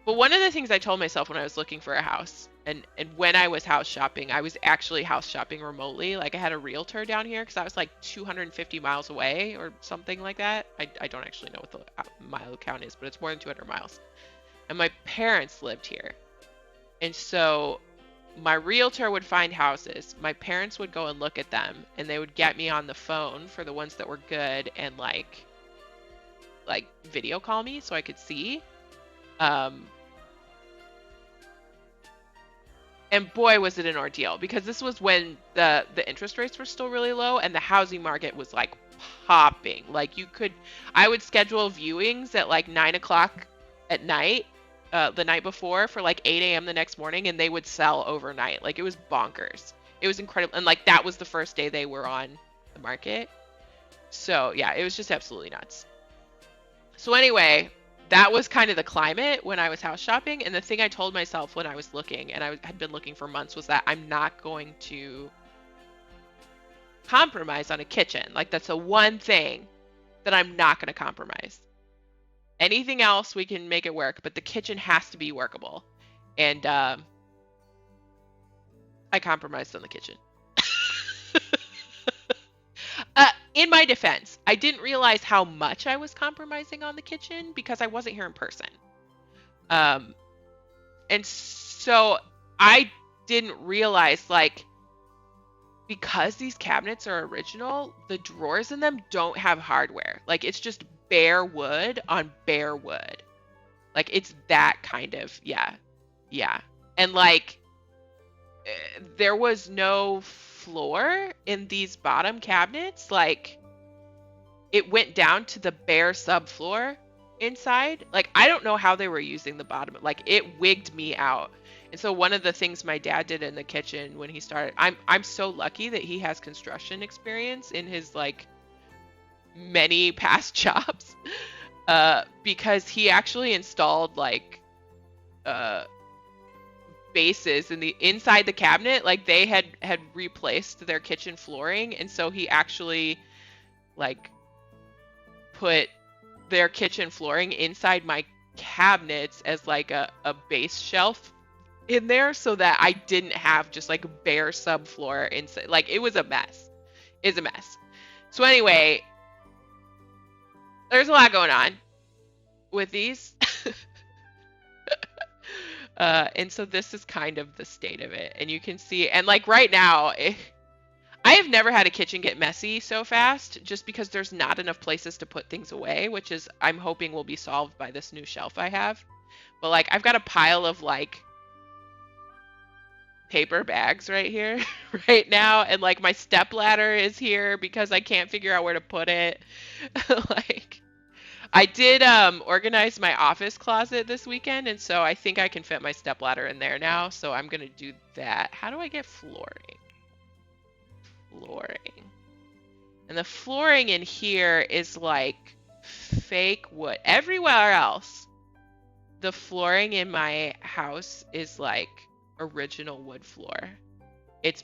But one of the things I told myself when I was looking for a house, and when I was house shopping, I was actually house shopping remotely. Like, I had a realtor down here because I was like 250 miles away or something like that. I don't actually know what the mile count is, but it's more than 200 miles. And my parents lived here. And so my realtor would find houses. My parents would go and look at them, and they would get me on the phone for the ones that were good and like video call me so I could see. And boy, was it an ordeal, because this was when the interest rates were still really low and the housing market was like popping. Like, I would schedule viewings at like 9 o'clock at night, the night before, for like 8 a.m. the next morning, and they would sell overnight. Like, it was bonkers. It was incredible. And like, that was the first day they were on the market. So yeah, it was just absolutely nuts. So anyway, that was kind of the climate when I was house shopping. And the thing I told myself when I was looking, and I had been looking for months, was that I'm not going to compromise on a kitchen. Like, that's the one thing that I'm not going to compromise. Anything else we can make it work, but the kitchen has to be workable. And I compromised on the kitchen. In my defense, I didn't realize how much I was compromising on the kitchen because I wasn't here in person. Um, and so I didn't realize, like, because these cabinets are original, the drawers in them don't have hardware. Like, it's just bare wood on bare wood. Like, it's that kind of, yeah. And like, there was no floor in these bottom cabinets. Like, it went down to the bare subfloor inside. Like, I don't know how they were using the bottom. Like, it wigged me out. And so one of the things my dad did in the kitchen when he started, I'm so lucky that he has construction experience in his like many past jobs, because he actually installed like bases in the inside the cabinet. Like, they had replaced their kitchen flooring, and so he actually like put their kitchen flooring inside my cabinets as like a base shelf in there, so that I didn't have just like bare subfloor inside. Like, it was a mess. It's a mess. So anyway, there's a lot going on with these. And so this is kind of the state of it. And you can see, and like right now, I have never had a kitchen get messy so fast, just because there's not enough places to put things away, which is, I'm hoping, will be solved by this new shelf I have. But like, I've got a pile of like paper bags right here right now, and like my step ladder is here because I can't figure out where to put it. Like, I did organize my office closet this weekend, and so I think I can fit my step ladder in there now, so I'm gonna do that. How do I get flooring? And the flooring in here is like fake wood. Everywhere else, the flooring in my house is like original wood floor. It's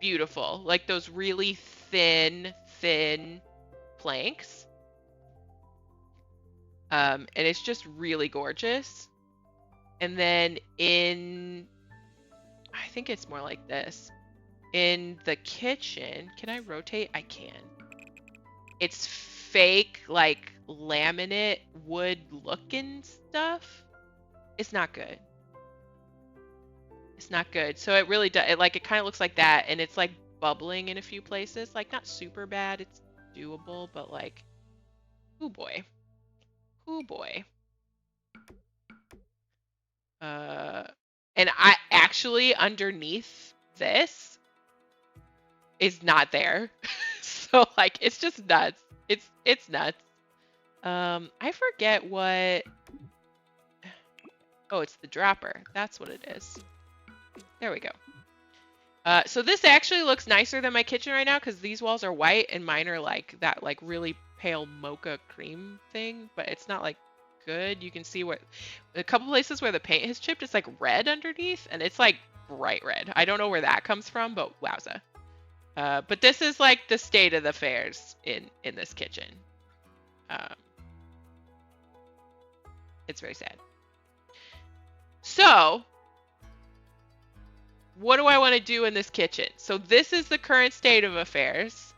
beautiful. Like those really thin planks. And it's just really gorgeous. And then I think it's more like this. In the kitchen, can I rotate? I can. It's fake, like laminate wood looking stuff. It's not good. It's not good. So it really does. It kind of looks like that, and it's like bubbling in a few places. Like, not super bad. It's doable, but like, oh boy. And I actually, underneath this is not there. So like, it's just nuts. It's nuts. I forget what. Oh, it's the dropper. That's what it is. There we go. So this actually looks nicer than my kitchen right now, because these walls are white and mine are like that, like really pale mocha cream thing, but it's not like good. You can see what a couple places where the paint has chipped, it's like red underneath, and it's like bright red. I don't know where that comes from, but wowza. But this is like the state of the affairs in this kitchen. It's very sad. So what do I want to do in this kitchen? So this is the current state of affairs.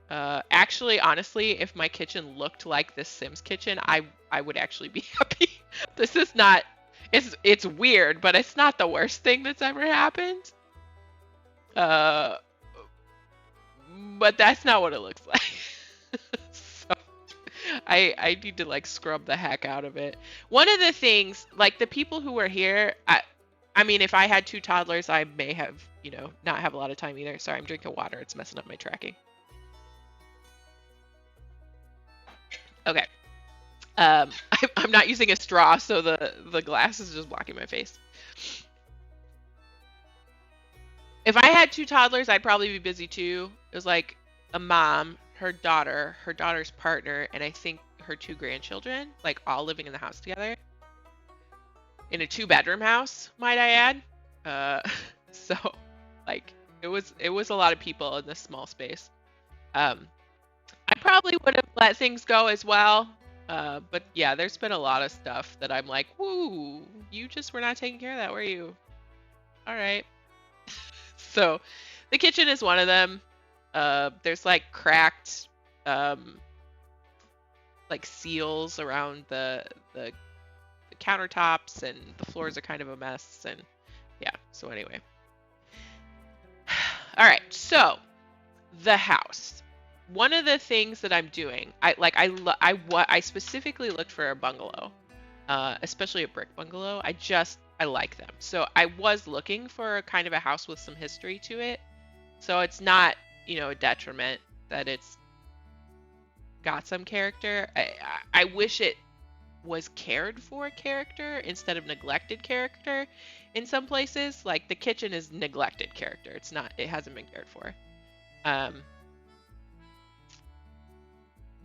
Actually, honestly, if my kitchen looked like this Sims kitchen, I would actually be happy. This is not, it's weird, but it's not the worst thing that's ever happened. But that's not what it looks like. So I need to like scrub the heck out of it. One of the things, like the people who were here, I mean, if I had 2 toddlers, I may have, not have a lot of time either. Sorry, I'm drinking water. It's messing up my tracking. Okay. I'm not using a straw, so the glass is just blocking my face. If I had 2 toddlers, I'd probably be busy too. It was like a mom, her daughter, her daughter's partner, and I think her 2 grandchildren, like all living in the house together. In a 2-bedroom house, might I add. So like it was a lot of people in this small space. I I probably would have let things go as well. But yeah, there's been a lot of stuff that I'm like, woo, you just were not taking care of that, were you? All right. So the kitchen is one of them. There's like cracked like seals around the countertops, and the floors are kind of a mess, and yeah, so anyway. All right, so the house. One of the things that I'm doing, I specifically looked for a bungalow, especially a brick bungalow. I like them. So I was looking for a kind of a house with some history to it. So it's not, a detriment that it's got some character. I wish it was cared for character instead of neglected character in some places. Like the kitchen is neglected character. It hasn't been cared for.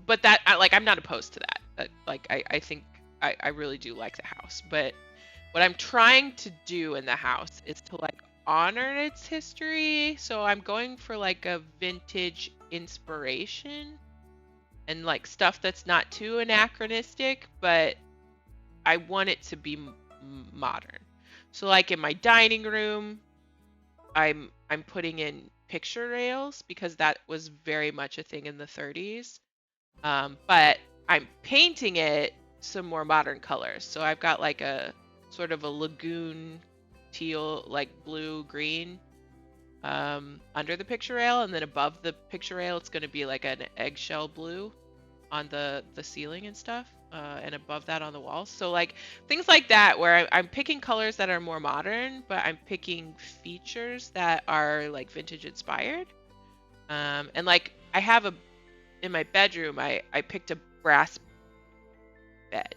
But I'm not opposed to that. I think I really do like the house. But what I'm trying to do in the house is to like honor its history. So I'm going for like a vintage inspiration and like stuff that's not too anachronistic, but I want it to be modern. So like in my dining room, I'm putting in picture rails because that was very much a thing in the 30s. But I'm painting it some more modern colors. So I've got like a sort of a lagoon teal, like blue green under the picture rail, and then above the picture rail it's going to be like an eggshell blue on the ceiling and stuff, and above that on the walls. So like things like that where I'm picking colors that are more modern, but I'm picking features that are like vintage inspired. And like I have in my bedroom, I picked a brass bed.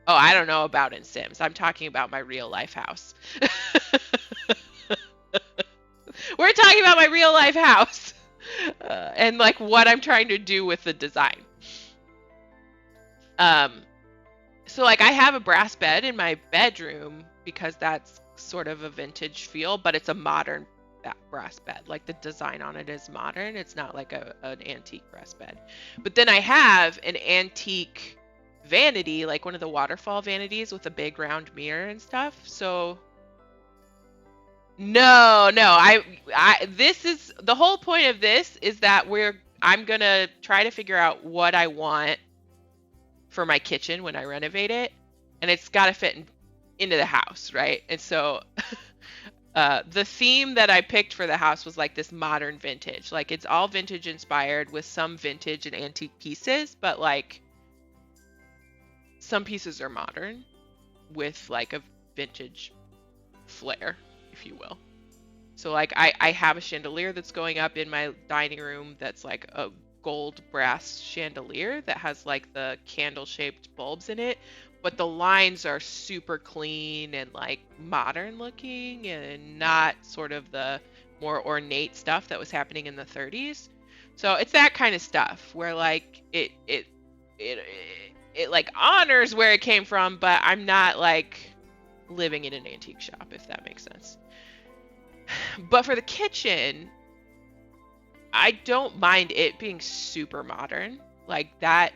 Oh, I don't know about in Sims. I'm talking about my real life house. We're talking about my real life house and like what I'm trying to do with the design. So like I have a brass bed in my bedroom because that's sort of a vintage feel, but it's a modern brass bed. Like the design on it is modern. It's not like an antique brass bed. But then I have an antique vanity, like one of the waterfall vanities with a big round mirror and stuff. So no, this is the whole point of this is that I'm gonna try to figure out what I want for my kitchen when I renovate it, and it's got to fit into the house, right? And so the theme that I picked for the house was like this modern vintage. Like it's all vintage inspired with some vintage and antique pieces, but like some pieces are modern with like a vintage flair, if you will. So like I have a chandelier that's going up in my dining room that's like a gold brass chandelier that has like the candle shaped bulbs in it, but the lines are super clean and like modern looking and not sort of the more ornate stuff that was happening in the 30s. So it's that kind of stuff where like it like honors where it came from, but I'm not like living in an antique shop, if that makes sense. But for the kitchen, I don't mind it being super modern. Like that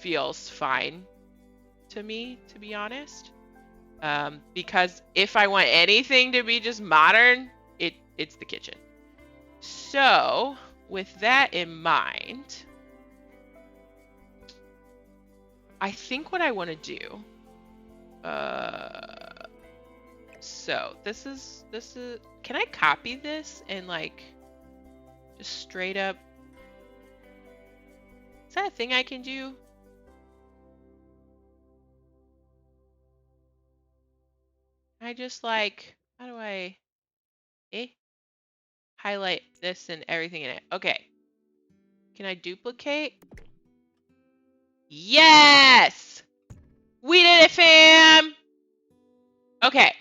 feels fine to me, to be honest. Because if I want anything to be just modern, it's the kitchen. So with that in mind, I think what I want to do. So this is. Can I copy this and like just straight up? Is that a thing I can do? I just like, how do I highlight this and everything in it? Okay. Can I duplicate? Yes! We did it, fam! Okay.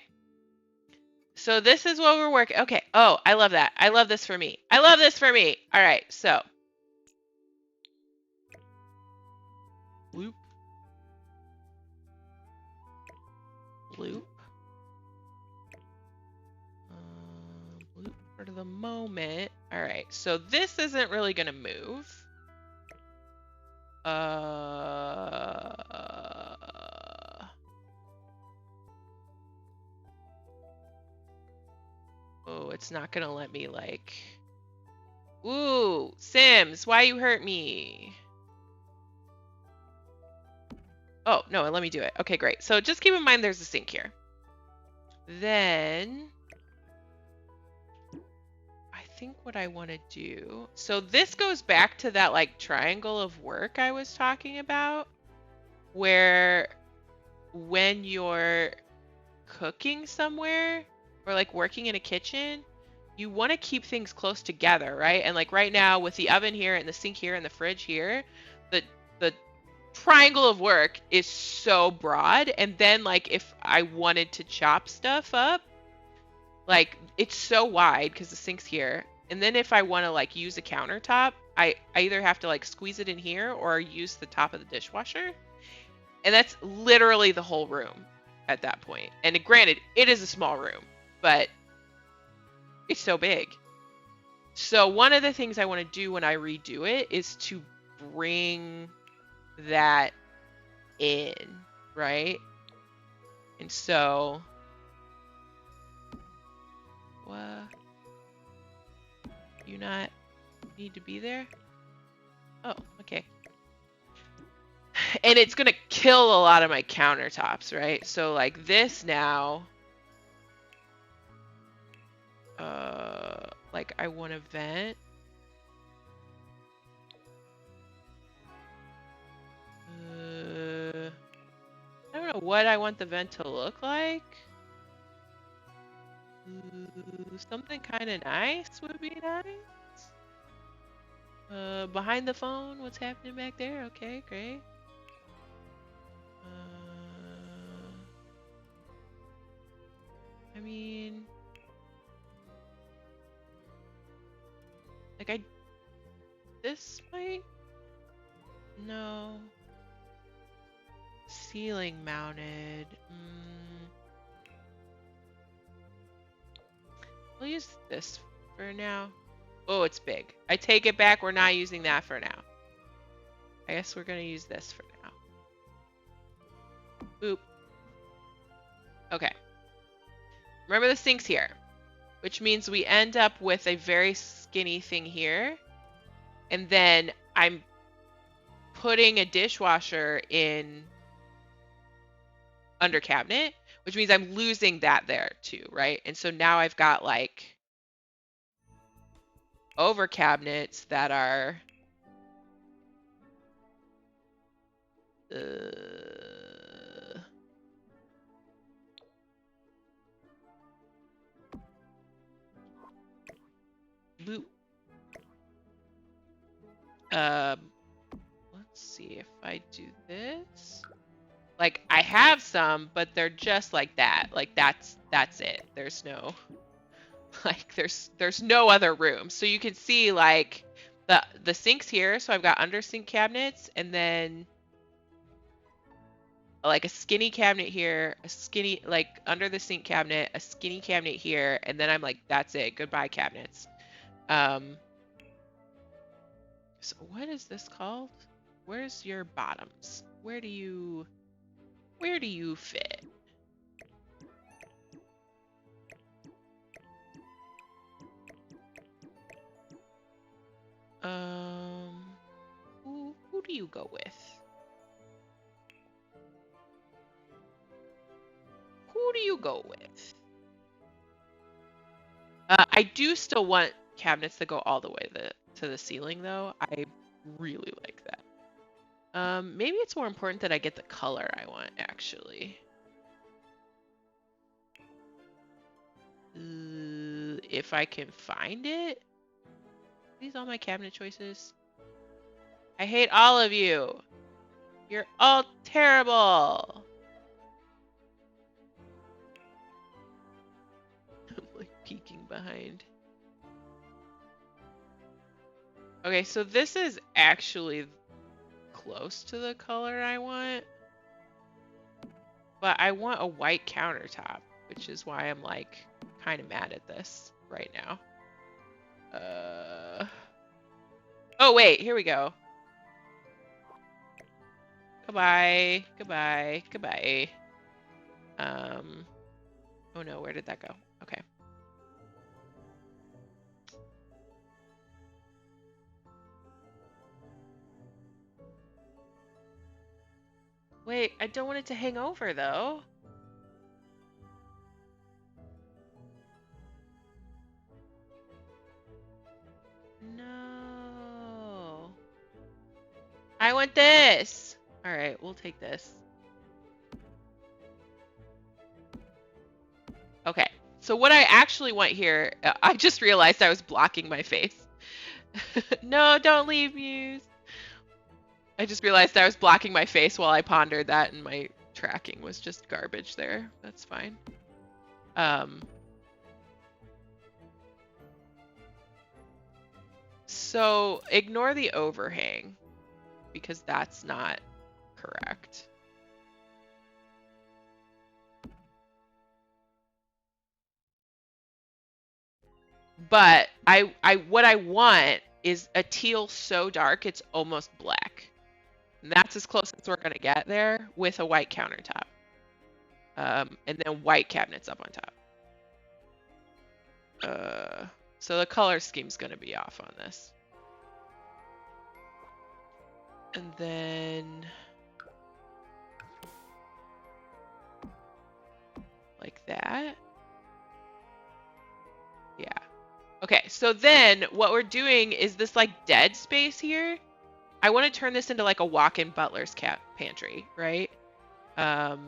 So this is what we're working. Okay. Oh, I love that. I love this for me. I love this for me. All right. So. Loop. Loop. Loop for the moment. All right. So this isn't really going to move. Oh, it's not gonna let me like. Ooh, Sims, why you hurt me? Oh, no, let me do it. Okay, great. So just keep in mind there's a sink here. Then I think what I want to do. So this goes back to that like triangle of work I was talking about, where when you're cooking somewhere or like working in a kitchen, you want to keep things close together, right? And like right now with the oven here and the sink here and the fridge here, the triangle of work is so broad. And then like if I wanted to chop stuff up, like it's so wide because the sink's here. And then if I want to like use a countertop, I either have to like squeeze it in here or use the top of the dishwasher. And that's literally the whole room at that point. And granted, it is a small room, but it's so big. So one of the things I want to do when I redo it is to bring that in, right? And so, what? You not need to be there? Oh, okay. And it's gonna kill a lot of my countertops, right? So like this now, like I want to vent. I don't know what I want the vent to look like. Something kind of nice would be nice. Behind the phone, what's happening back there? Okay, great. I mean, like this might, no. Ceiling mounted. We'll use this for now. Oh, it's big. I take it back. We're not using that for now. I guess we're gonna use this for now. Boop. Okay. Remember the sink's here, which means we end up with a very skinny thing here. And then I'm putting a dishwasher in under cabinet, which means I'm losing that there too, right? And so now I've got like over cabinets that are boop. Let's see if I do this. Like I have some, but they're just like that. Like that's it. There's no like there's no other room. So you can see like the sink's here, so I've got under sink cabinets and then like a skinny cabinet here, a skinny like under the sink cabinet, a skinny cabinet here, and then I'm like that's it. Goodbye cabinets. So what is this called? Where's your bottoms? Where do you fit? Who do you go with? Who do you go with? I do still want cabinets that go all the way to the ceiling, though. I really like that. Maybe it's more important that I get the color I want, actually. If I can find it. Are these all my cabinet choices? I hate all of you. You're all terrible. I'm like peeking behind. Okay, so this is actually close to the color I want. But I want a white countertop, which is why I'm like kind of mad at this right now. Oh wait, here we go. Goodbye. Goodbye. Goodbye. Oh no, where did that go? Okay. Wait, I don't want it to hang over though. No. I want this. All right, we'll take this. Okay. So what I actually want here, I just realized I was blocking my face. No, don't leave, Muse. I just realized I was blocking my face while I pondered that, and my tracking was just garbage there. That's fine. So ignore the overhang because that's not correct. But what I want is a teal so dark it's almost black. And that's as close as we're gonna get there with a white countertop. And then white cabinets up on top. So the color scheme's gonna be off on this. And then like that. Yeah. Okay, so then what we're doing is this like dead space here. I want to turn this into like a walk-in butler's pantry, right? And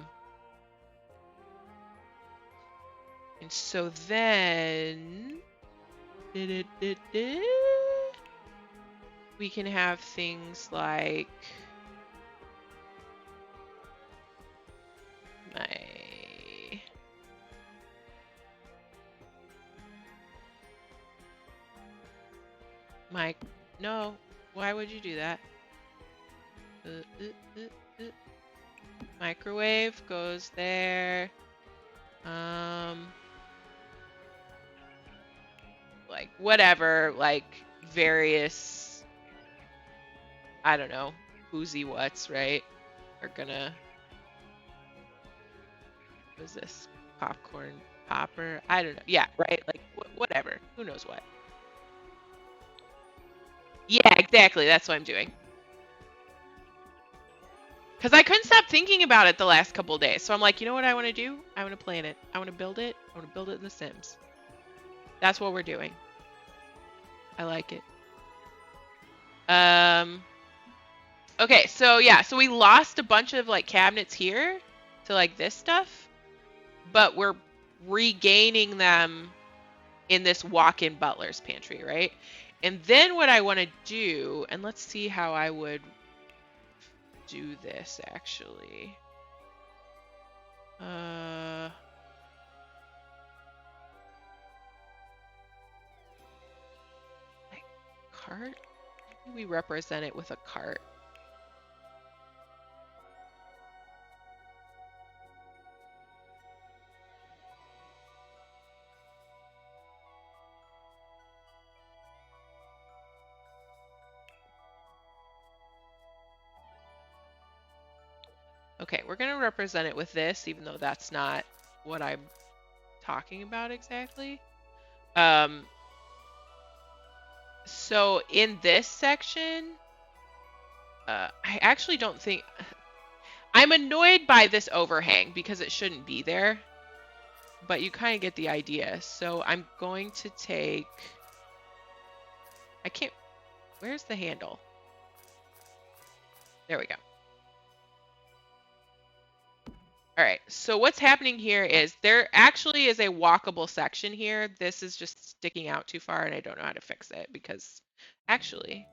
so then we can have things like no, why would you do that? Microwave goes there. Like whatever, like various, I don't know, whoosy what's, right? Are gonna, what is this? Popcorn popper? I don't know. Yeah, right? Like whatever. Who knows what? Yeah, exactly. That's what I'm doing. Because I couldn't stop thinking about it the last couple days. So I'm like, you know what I want to do? I want to plan it. I want to build it. I want to build it in The Sims. That's what we're doing. I like it. Okay, so yeah, so we lost a bunch of like cabinets here to like this stuff, but we're regaining them in this walk-in butler's pantry, right? And then what I want to do, and let's see how I would do this actually. Like cart? Maybe we represent it with a cart. Okay, we're going to represent it with this, even though that's not what I'm talking about exactly. So in this section, I actually don't think... I'm annoyed by this overhang because it shouldn't be there. But you kind of get the idea. So I'm going to take... I can't... Where's the handle? There we go. All right, so what's happening here is there actually is a walkable section here. This is just sticking out too far and I don't know how to fix it because actually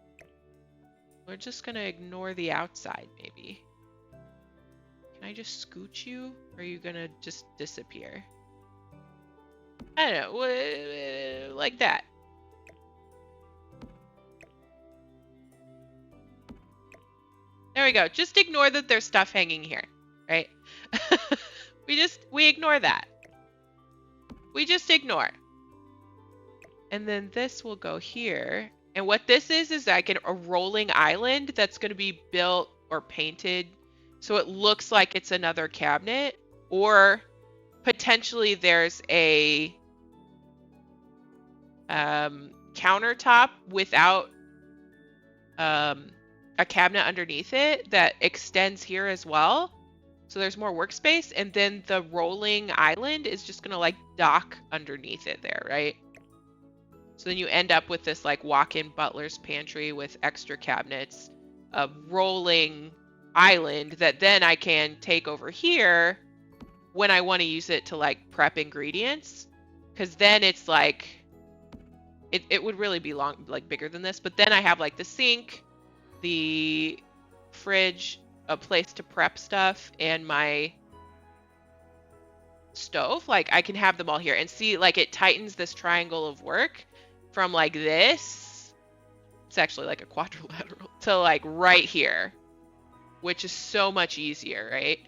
we're just gonna ignore the outside maybe. Can I just scoot you or are you gonna just disappear? I don't know, like that. There we go. Just ignore that there's stuff hanging here, right? we ignore that. We just ignore. And then this will go here. And what this is like a rolling island that's going to be built or painted So it looks like it's another cabinet, or potentially there's a countertop without a cabinet underneath it that extends here as well. So there's more workspace, and then the rolling island is just gonna like dock underneath it there, right? So then you end up with this like walk-in butler's pantry with extra cabinets, a rolling island that then I can take over here when I want to use it to like prep ingredients. Because then it's like, it would really be like bigger than this, but then I have like the sink, the fridge, a place to prep stuff, and my stove. Like I can have them all here, and see like it tightens this triangle of work from like this, it's actually like a quadrilateral, to like right here, which is so much easier, right?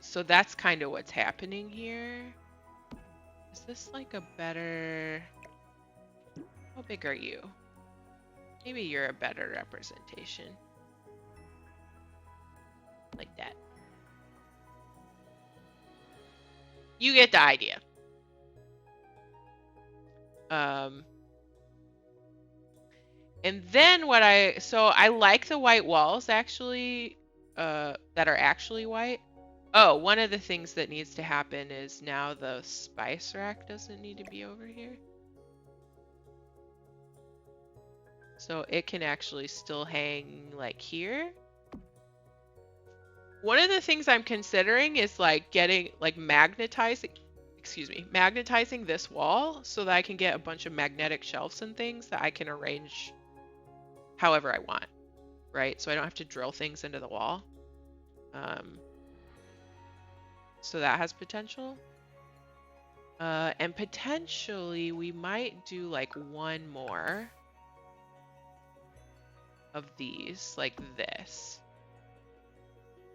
So that's kind of what's happening here. Is this like a better, how big are you? Maybe you're a better representation. Like that. You get the idea. And then what so I like the white walls actually, that are actually white. Oh, one of the things that needs to happen is now the spice rack doesn't need to be over here. So it can actually still hang like here. One of the things I'm considering is like getting like magnetizing this wall so that I can get a bunch of magnetic shelves and things that I can arrange however I want, right? So I don't have to drill things into the wall. So that has potential. And potentially we might do like one more of these, like this,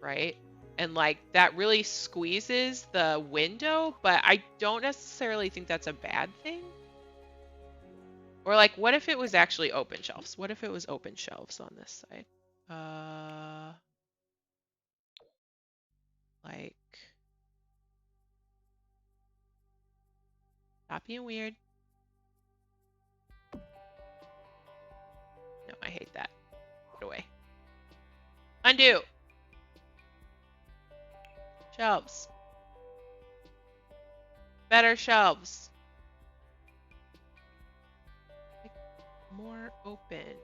right? And like that really squeezes the window, but I don't necessarily think that's a bad thing. Or like, what if it was actually open shelves? What if it was open shelves on this side? Like, stop being weird. No, I hate that. Put away. Undo. Shelves. Better shelves. Like, more open.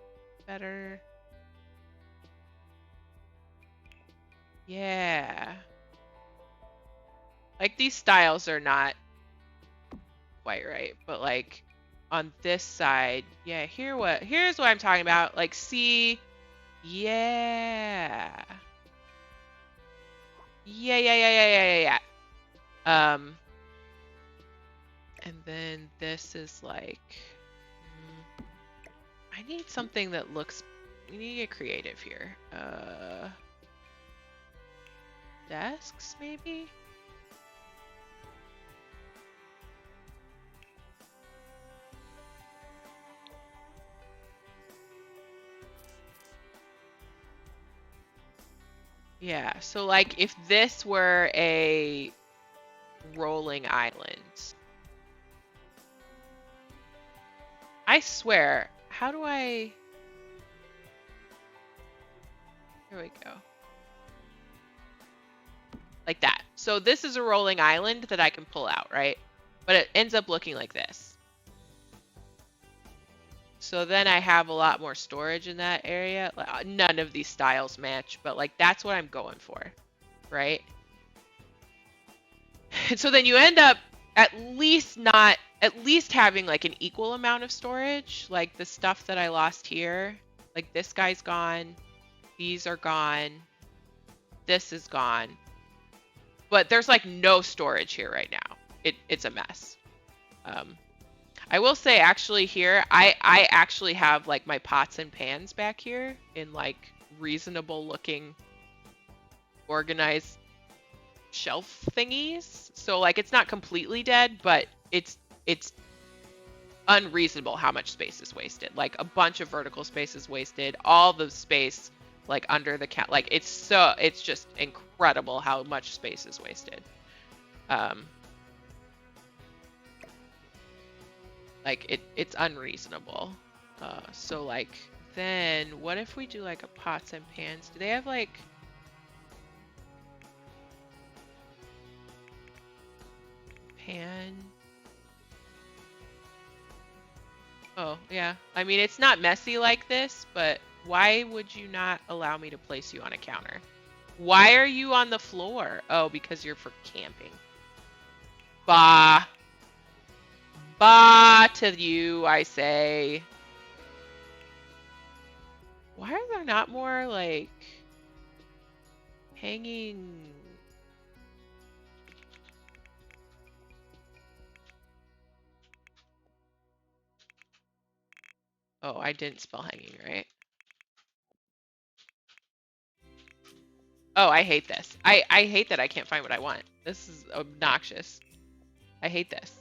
Better. Yeah. Like these styles are not quite right, but like on this side, yeah, here's what I'm talking about. Like, see, yeah. Yeah. And then this is like, I need something that looks, we need to get creative here. Desks, maybe? Yeah, so like if this were a rolling island, I swear, how do I, here we go. Like that. So this is a rolling island that I can pull out, right? But it ends up looking like this. So then I have a lot more storage in that area. None of these styles match, but like that's what I'm going for, right? And so then you end up at least having like an equal amount of storage. Like the stuff that I lost here, like this guy's gone, these are gone, this is gone. But there's like no storage here right now. It's a mess. I will say actually here, I actually have like my pots and pans back here in like reasonable looking organized shelf thingies. So like it's not completely dead, but it's unreasonable how much space is wasted. Like a bunch of vertical space is wasted. All the space like under the cat. Like it's just incredible how much space is wasted. Like it's unreasonable. So like then what if we do like a pots and pans? Do they have like pan? Oh, yeah. I mean, it's not messy like this, but why would you not allow me to place you on a counter? Why are you on the floor? Oh, because you're for camping. Bah. Bah to you, I say. Why are there not more, like, hanging? Oh, I didn't spell hanging, right? Oh, I hate this. I hate that I can't find what I want. This is obnoxious. I hate this.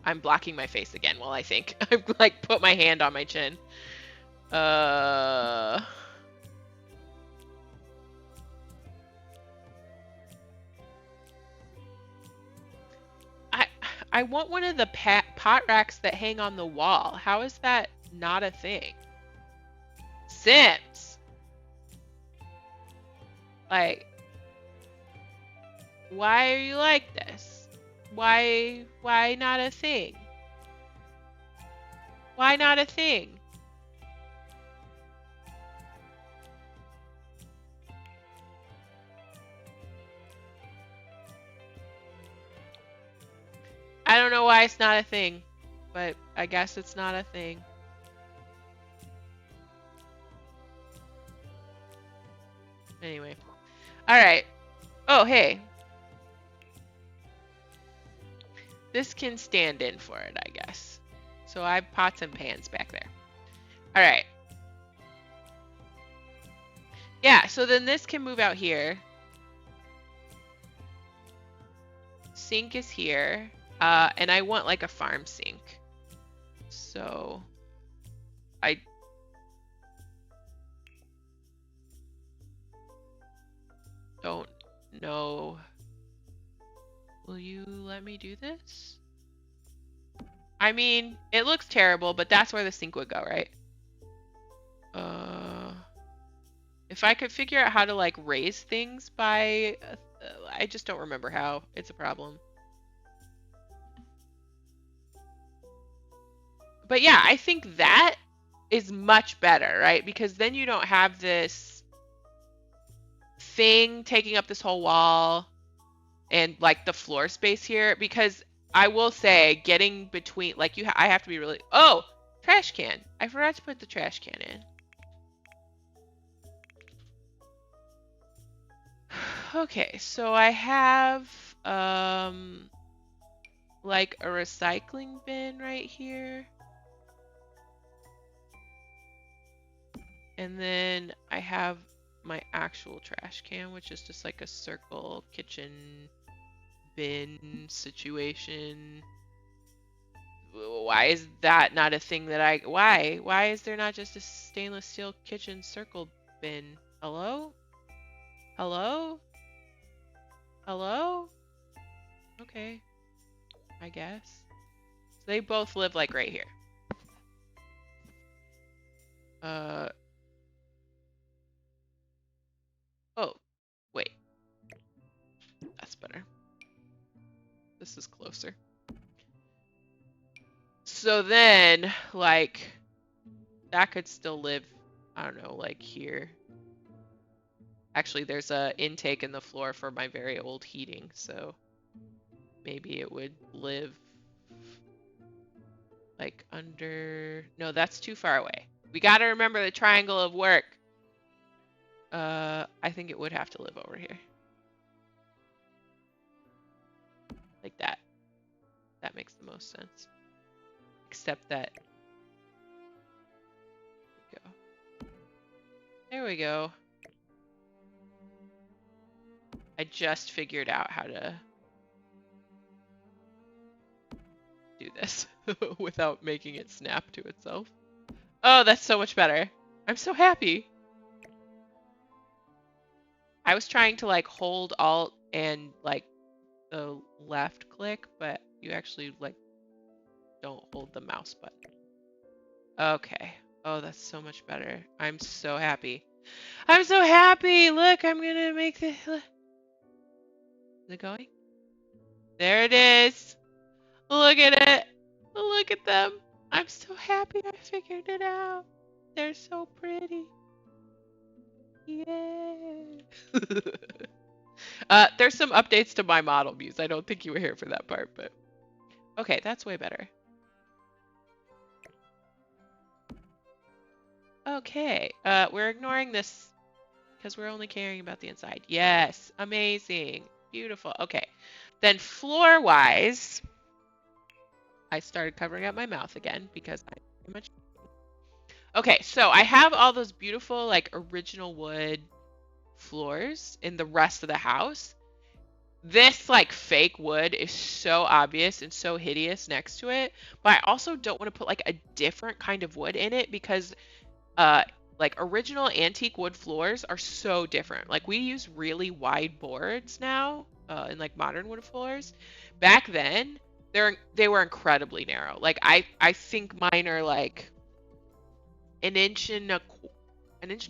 I'm blocking my face again while I think. I've like put my hand on my chin. I want one of the pot racks that hang on the wall. How is that not a thing? Sims. Like, why are you like this? Why not a thing? Why not a thing? I don't know why it's not a thing, but I guess it's not a thing. Anyway. All right. Oh, hey. This can stand in for it, I guess. So I have pots and pans back there. All right. Yeah, so then this can move out here. Sink is here. And I want like a farm sink. So I don't know. Will you let me do this? I mean, it looks terrible, but that's where the sink would go, right? If I could figure out how to like raise things by, I just don't remember how. It's a problem. But yeah, I think that is much better, right? Because then you don't have this thing taking up this whole wall and like the floor space here. Because I will say, getting between, like I have to be really. Oh, trash can! I forgot to put the trash can in. Okay, so I have like a recycling bin right here. And then I have my actual trash can, which is just like a circle kitchen bin situation. Why is that not a thing that why is there not just a stainless steel kitchen circle bin? Hello? Hello? Hello? Okay. I guess. So they both live like right here. Oh, wait. That's better. This is closer. So then, like, that could still live, I don't know, like here. Actually, there's a intake in the floor for my very old heating, so maybe it would live like under. No, that's too far away. We got to remember the triangle of work. I think it would have to live over here. Like that. That makes the most sense. Except that. There we go. I just figured out how to this without making it snap to itself. Oh, that's so much better. I'm so happy. I was trying to like hold Alt and like the left click, but you actually like don't hold the mouse button. Okay. Oh, that's so much better. I'm so happy. I'm so happy. Look, I'm gonna make this. Is it going? There it is. Look at it. Look at them. I'm so happy I figured it out. They're so pretty. Yeah. There's some updates to my model views. I don't think you were here for that part, but okay, that's way better. Okay, we're ignoring this because we're only caring about the inside. Yes, amazing, beautiful. Okay, then floor-wise, I started covering up my mouth again because I pretty much. Okay, so I have all those beautiful like original wood floors in the rest of the house. This like fake wood is so obvious and so hideous next to it, but I also don't want to put like a different kind of wood in it because like original antique wood floors are so different. Like we use really wide boards now in like modern wood floors. Back then, they were incredibly narrow. Like I think mine are like an inch and a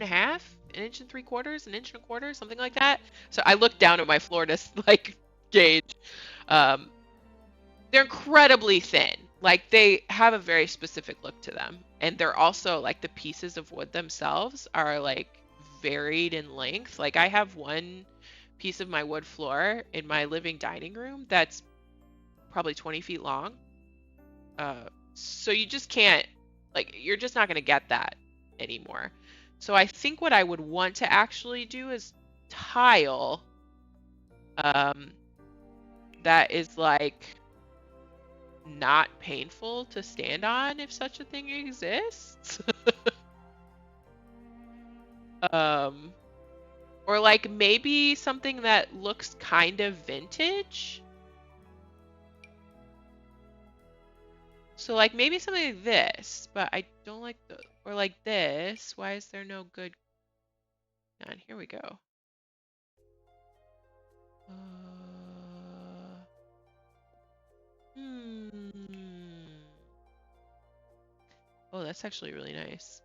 half, an inch and 3/4, an inch and a quarter, something like that. So I looked down at my floor to like gauge. They're incredibly thin. Like they have a very specific look to them, and they're also like the pieces of wood themselves are like varied in length. Like I have one piece of my wood floor in my living dining room that's probably 20 feet long. So you just can't, like, you're just not going to get that anymore. So I think what I would want to actually do is tile that is like not painful to stand on, if such a thing exists. Or like maybe something that looks kind of vintage. So like maybe something like this, but I don't like the, or like this. Why is there no good? And here we go. Oh, that's actually really nice.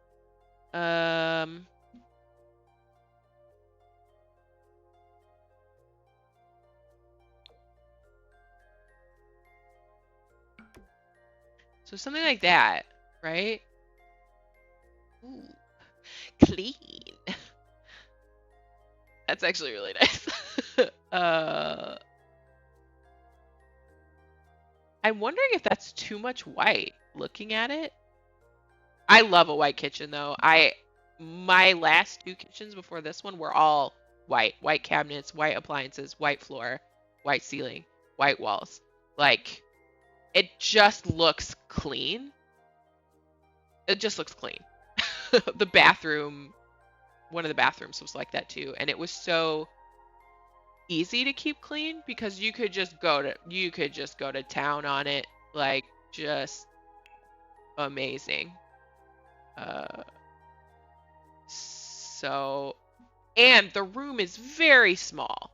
So something like that, right? Ooh, clean. That's actually really nice. I'm wondering if that's too much white looking at it. I love a white kitchen though. My last two kitchens before this one were all white. White cabinets, white appliances, white floor, white ceiling, white walls. Like it just looks clean. It just looks clean. The bathroom, one of the bathrooms was like that too, and it was so easy to keep clean because you could just go to town on it, like just amazing. So, and the room is very small,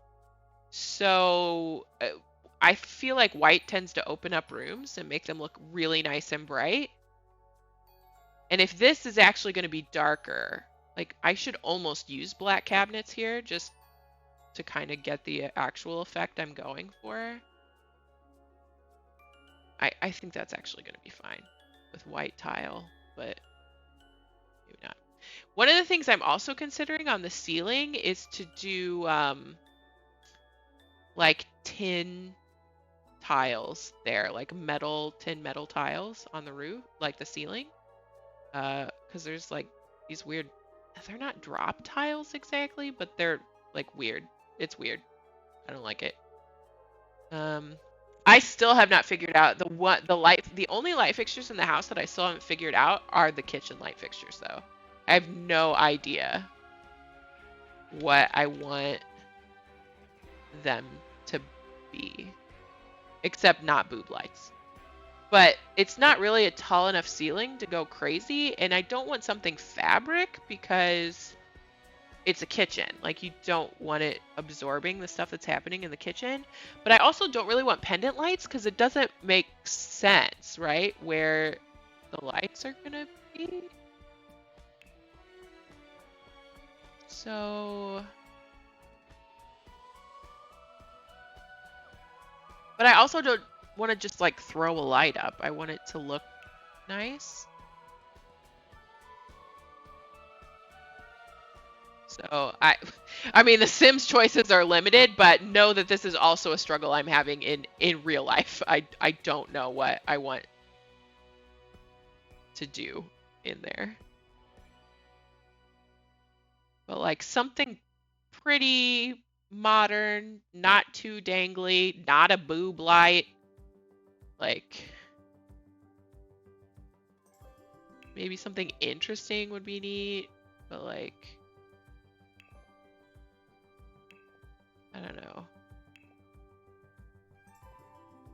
so I feel like white tends to open up rooms and make them look really nice and bright. And if this is actually going to be darker, like I should almost use black cabinets here just to kind of get the actual effect I'm going for. I think that's actually going to be fine with white tile, but maybe not. One of the things I'm also considering on the ceiling is to do like tin tiles there, like tin metal tiles on the roof, like the ceiling. Because there's like these weird, they're not drop tiles exactly, but they're like weird. It's weird. I don't like it. I still have not figured out the only light fixtures in the house that I still haven't figured out are the kitchen light fixtures though. I have no idea what I want them to be, except not boob lights. but it's not really a tall enough ceiling to go crazy, and I don't want something fabric because it's a kitchen. Like, you don't want it absorbing the stuff that's happening in the kitchen. But I also don't really want pendant lights because it doesn't make sense, right? Where the lights are gonna be. So, but I also don't want to just like throw a light up. I want it to look nice. So I mean, the Sims choices are limited, but know that this is also a struggle I'm having in real life. I don't know what I want to do in there. But like something pretty modern, not too dangly, not a boob light. Like maybe something interesting would be neat, but like I don't know.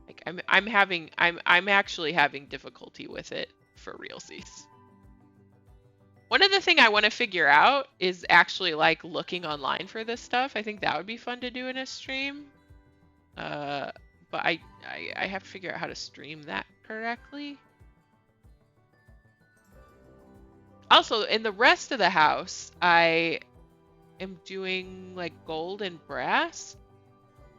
Like I'm actually having difficulty with it for realsies. One of the things I want to figure out is actually like looking online for this stuff. I think that would be fun to do in a stream. But I have to figure out how to stream that correctly. Also, in the rest of the house, I am doing like gold and brass.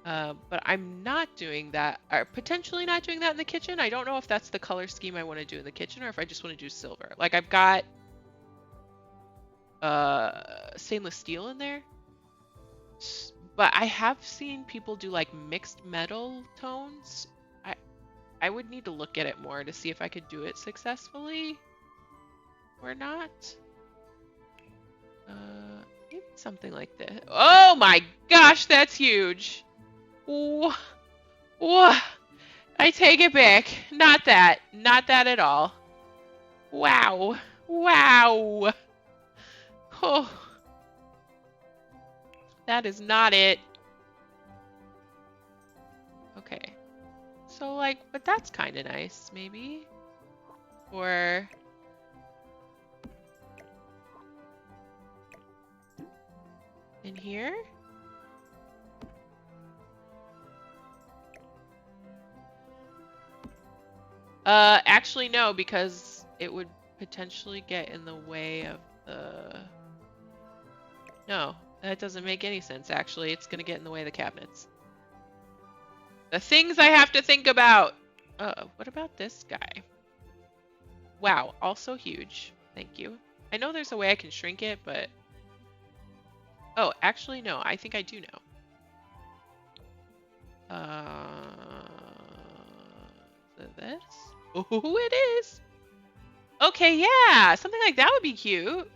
But I'm not doing that, or potentially not doing that in the kitchen. I don't know if that's the color scheme I want to do in the kitchen or if I just want to do silver. Like I've got stainless steel in there, but I have seen people do like mixed metal tones. I would need to look at it more to see if I could do it successfully or not. Maybe something like this. Oh my gosh, that's huge. Whoa. I take it back. Not that. Not that at all. Wow. Wow. Oh. That is not it. Okay. So, like, but that's kind of nice, maybe. Or... in here? Actually, no, because it would potentially get in the way of the... No, that doesn't make any sense, actually. It's gonna get in the way of the cabinets. The things I have to think about! What about this guy? Wow, also huge. Thank you. I know there's a way I can shrink it, but... Oh, actually, no. I think I do know. Is it this? Oh, it is! Okay, yeah! Something like that would be cute.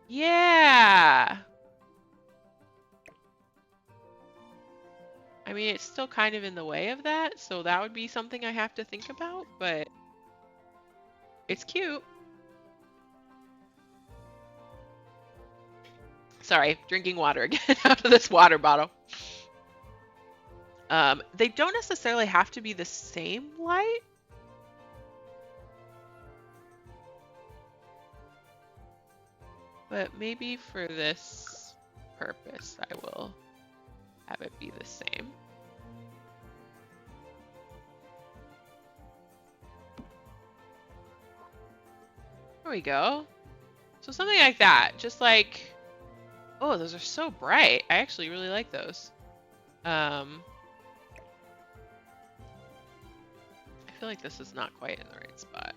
Yeah! I mean, it's still kind of in the way of that, so that would be something I have to think about, but it's cute. Sorry, drinking water again out of this water bottle. They don't necessarily have to be the same light. But maybe for this purpose, I will have it be the same. There we go. So something like that. Just like, oh, those are so bright. I actually really like those. I feel like this is not quite in the right spot.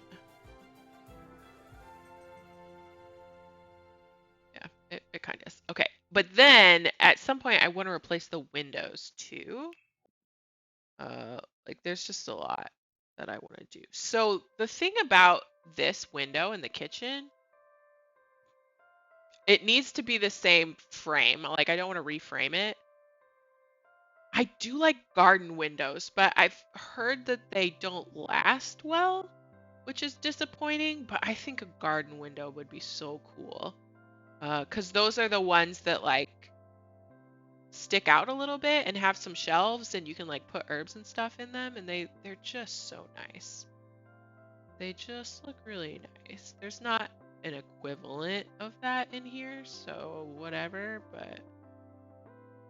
Yeah, it kind of is. Okay, but then at some point I want to replace the windows too. Like there's just a lot that I want to do. So the thing about this window in the kitchen, it needs to be the same frame. Like I don't want to reframe it. I do like garden windows, but I've heard that they don't last well, which is disappointing, but I think a garden window would be so cool. 'Cause those are the ones that like stick out a little bit and have some shelves, and you can like put herbs and stuff in them, and they're just so nice. They just look really nice. There's not an equivalent of that in here, so whatever, but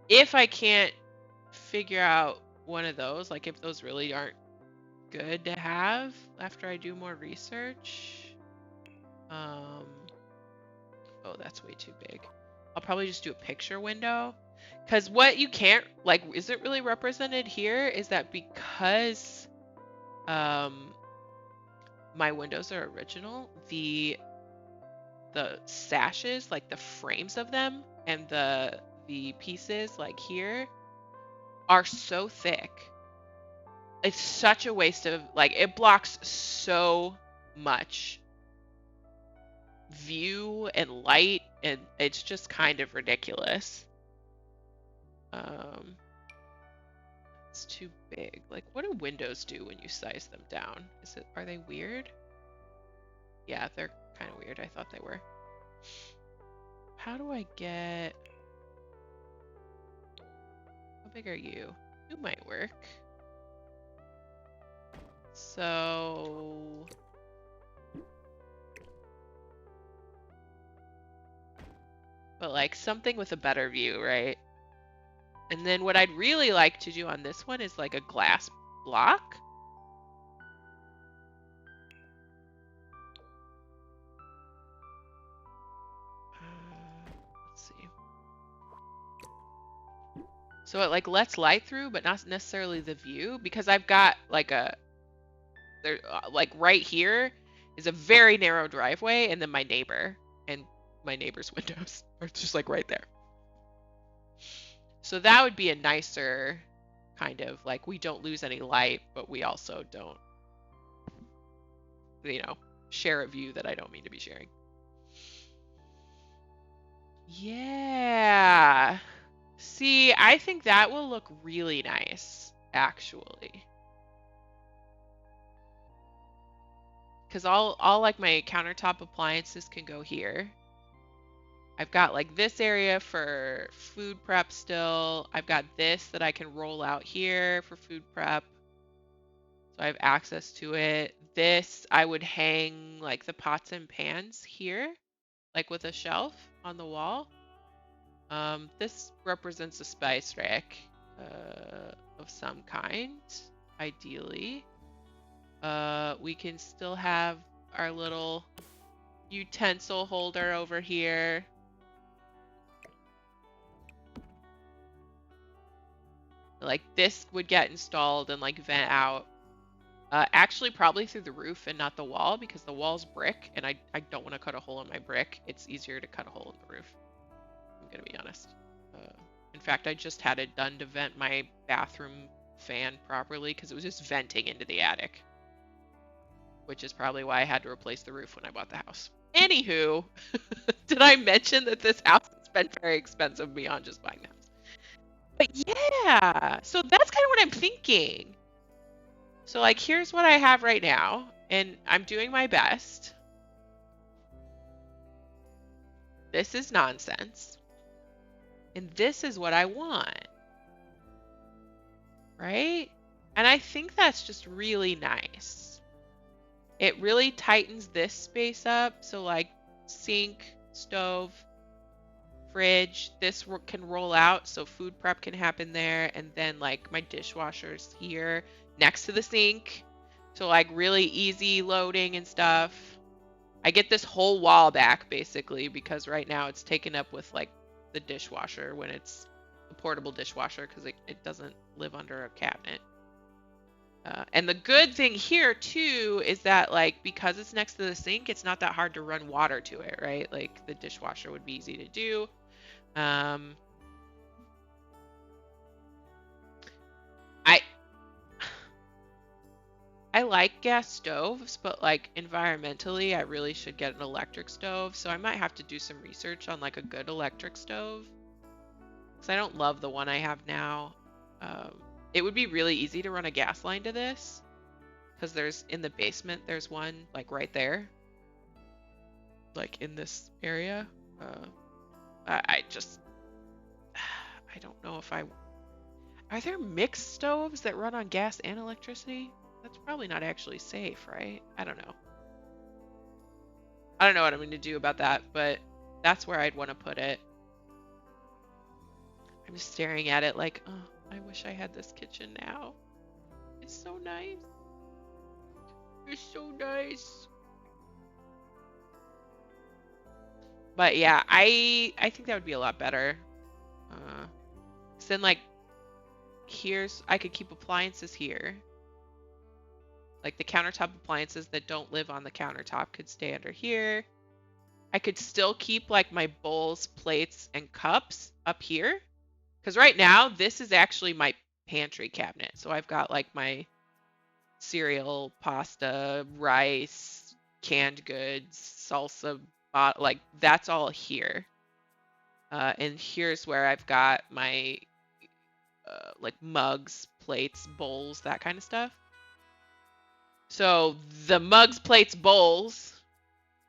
if I can't figure out one of those, like if those really aren't good to have after I do more research, oh, that's way too big. I'll probably just do a picture window, because what you can't, like, isn't really represented here is that because my windows are original, the sashes, like the frames of them and the pieces like here are so thick. It's such a waste of, like, it blocks so much view and light, and it's just kind of ridiculous. It's too big. Like, what do windows do when you size them down? Are they weird? Yeah, they're kind of weird. I thought they were. How do I get... How big are you? You might work. So... But like something with a better view, right? And then what I'd really like to do on this one is like a glass block. Let's see. So it like lets light through, but not necessarily the view, because I've got like like right here is a very narrow driveway, and then my neighbor and my neighbor's windows are just like right there. So that would be a nicer kind of, like, we don't lose any light, but we also don't, you know, share a view that I don't mean to be sharing. Yeah. See, I think that will look really nice, actually. Because all like my countertop appliances can go here. I've got like this area for food prep still. I've got this that I can roll out here for food prep. So I have access to it. This, I would hang like the pots and pans here, like with a shelf on the wall. This represents a spice rack of some kind, ideally. We can still have our little utensil holder over here. Like this would get installed and like vent out. Actually probably through the roof and not the wall, because the wall's brick and I don't want to cut a hole in my brick. It's easier to cut a hole in the roof. I'm gonna be honest. In fact, I just had it done to vent my bathroom fan properly because it was just venting into the attic. Which is probably why I had to replace the roof when I bought the house. Anywho, did I mention that this house has been very expensive beyond just buying the house? But yeah, so that's kind of what I'm thinking. So like, here's what I have right now, and I'm doing my best. This is nonsense. And this is what I want. Right? And I think that's just really nice. It really tightens this space up. So like sink, stove, fridge, this can roll out so food prep can happen there. And then like my dishwasher's here next to the sink. So like really easy loading and stuff. I get this whole wall back basically because right now it's taken up with like the dishwasher when it's a portable dishwasher because it doesn't live under a cabinet. And the good thing here too is that like because it's next to the sink, it's not that hard to run water to it, right? Like the dishwasher would be easy to do. I like gas stoves, but like environmentally, I really should get an electric stove. So I might have to do some research on like a good electric stove. Because I don't love the one I have now. It would be really easy to run a gas line to this. Because there's, in the basement, there's one like right there. Like in this area. I don't know know if are there mixed stoves that run on gas and electricity? That's probably not actually safe, right? I don't know. I don't know what I'm going to do about that, but that's where I'd want to put it. I'm just staring at it like, oh, I wish I had this kitchen now. It's so nice. It's so nice. But yeah, I think that would be a lot better. 'Cause then like I could keep appliances here. Like the countertop appliances that don't live on the countertop could stay under here. I could still keep like my bowls, plates, and cups up here. Because right now, this is actually my pantry cabinet. So I've got like my cereal, pasta, rice, canned goods, salsa, like that's all here. And here's where I've got my like mugs, plates, bowls, that kind of stuff. So the mugs, plates, bowls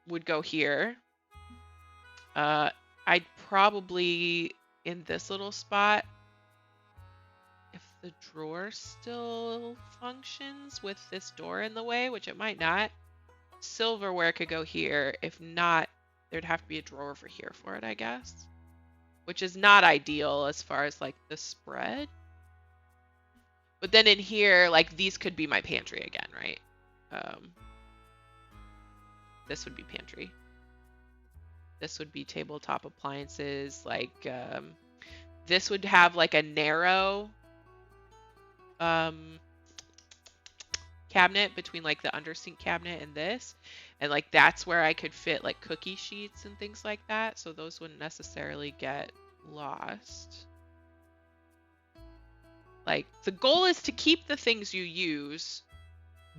would go here. I'd probably, in this little spot, if the drawer still functions with this door in the way, which it might not, silverware could go here. If not, there'd have to be a drawer over here for it, I guess. Which is not ideal as far as like the spread. But then in here, like these could be my pantry again, right? This would be pantry. This would be tabletop appliances. Like this would have like a narrow cabinet between like the undersink cabinet and this. And like that's where I could fit like cookie sheets and things like that. So those wouldn't necessarily get lost. Like the goal is to keep the things you use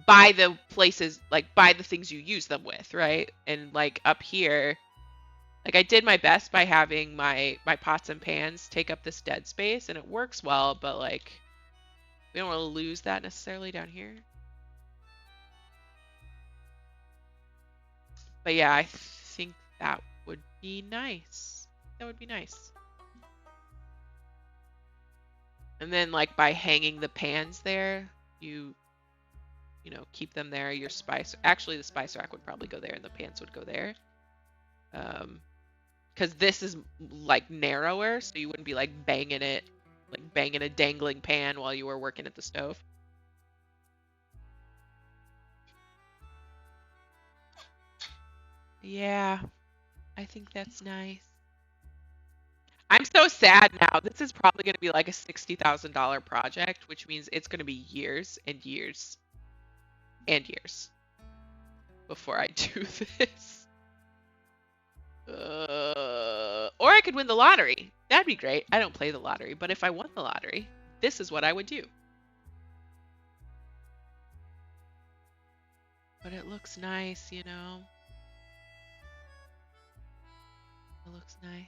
by the places, like by the things you use them with, right? And like up here, like I did my best by having my pots and pans take up this dead space, and it works well, but like we don't want to lose that necessarily down here. But yeah, I think that would be nice. That would be nice. And then like by hanging the pans there, you know, keep them there. Your spice, actually the spice rack would probably go there and the pans would go there. Because this is like narrower, so you wouldn't be like banging a dangling pan while you were working at the stove. Yeah, I think that's nice. I'm so sad now. This is probably going to be like a $60,000 project, which means it's going to be years and years and years before I do this. Or I could win the lottery. That'd be great. I don't play the lottery, but if I won the lottery, this is what I would do. But it looks nice, you know. It looks nice.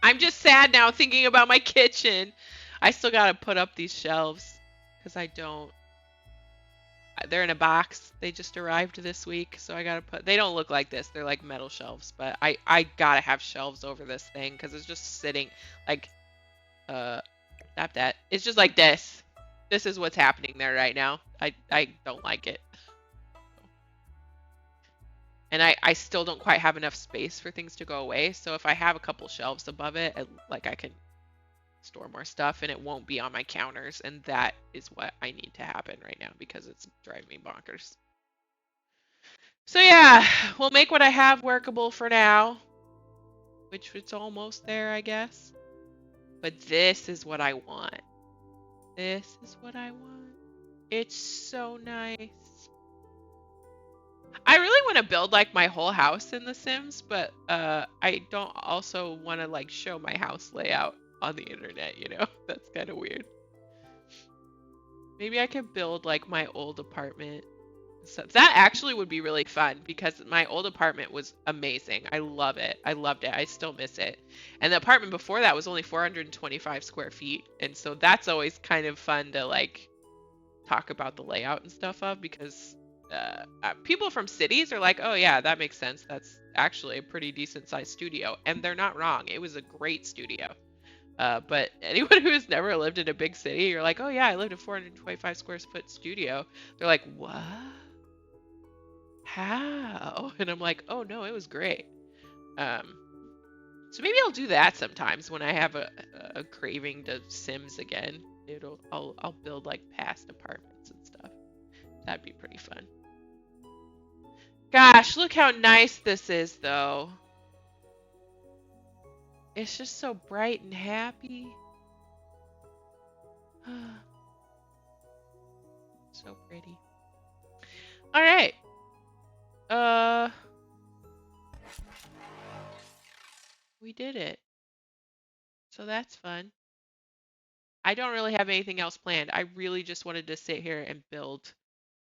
I'm just sad now thinking about my kitchen. I still got to put up these shelves because I don't. They're in a box. They just arrived this week, so I got to put. They don't look like this. They're like metal shelves, but I got to have shelves over this thing because it's just sitting like stop that. It's just like this. This is what's happening there right now. I don't like it. And I still don't quite have enough space for things to go away. So if I have a couple shelves above it, like I can store more stuff and it won't be on my counters. And that is what I need to happen right now because it's driving me bonkers. So yeah, we'll make what I have workable for now, which it's almost there, I guess. But this is what I want. This is what I want. It's so nice. I really want to build like my whole house in The Sims, but I don't also want to like show my house layout on the internet, you know? That's kind of weird. Maybe I could build like my old apartment. So that actually would be really fun because my old apartment was amazing. I love it. I loved it. I still miss it. And the apartment before that was only 425 square feet. And so that's always kind of fun to like talk about the layout and stuff of because people from cities are like, oh yeah, that makes sense. That's actually a pretty decent sized studio, and they're not wrong. It was a great studio. But anyone who has never lived in a big city, you're like, oh yeah, I lived in a 425 square foot studio. They're like, what? How? And I'm like, oh no, it was great. Um, so maybe I'll do that sometimes when I have a craving to Sims again. I'll build like past apartments and stuff. That'd be pretty fun. Gosh, look how nice this is though. It's just so bright and happy. So pretty. All right. Uh, we did it. So that's fun. I don't really have anything else planned. I really just wanted to sit here and build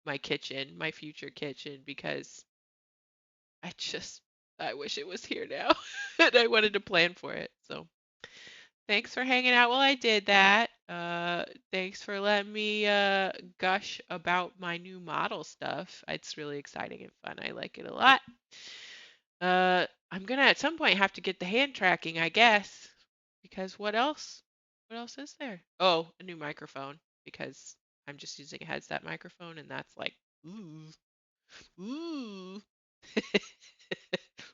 my kitchen, my future kitchen, because I wish it was here now. And I wanted to plan for it. So thanks for hanging out while I did that. Thanks for letting me gush about my new model stuff. It's really exciting and fun. I like it a lot. I'm gonna at some point have to get the hand tracking, I guess, because what else? What else is there? Oh, a new microphone because I'm just using a headset microphone, and that's like, ooh, ooh,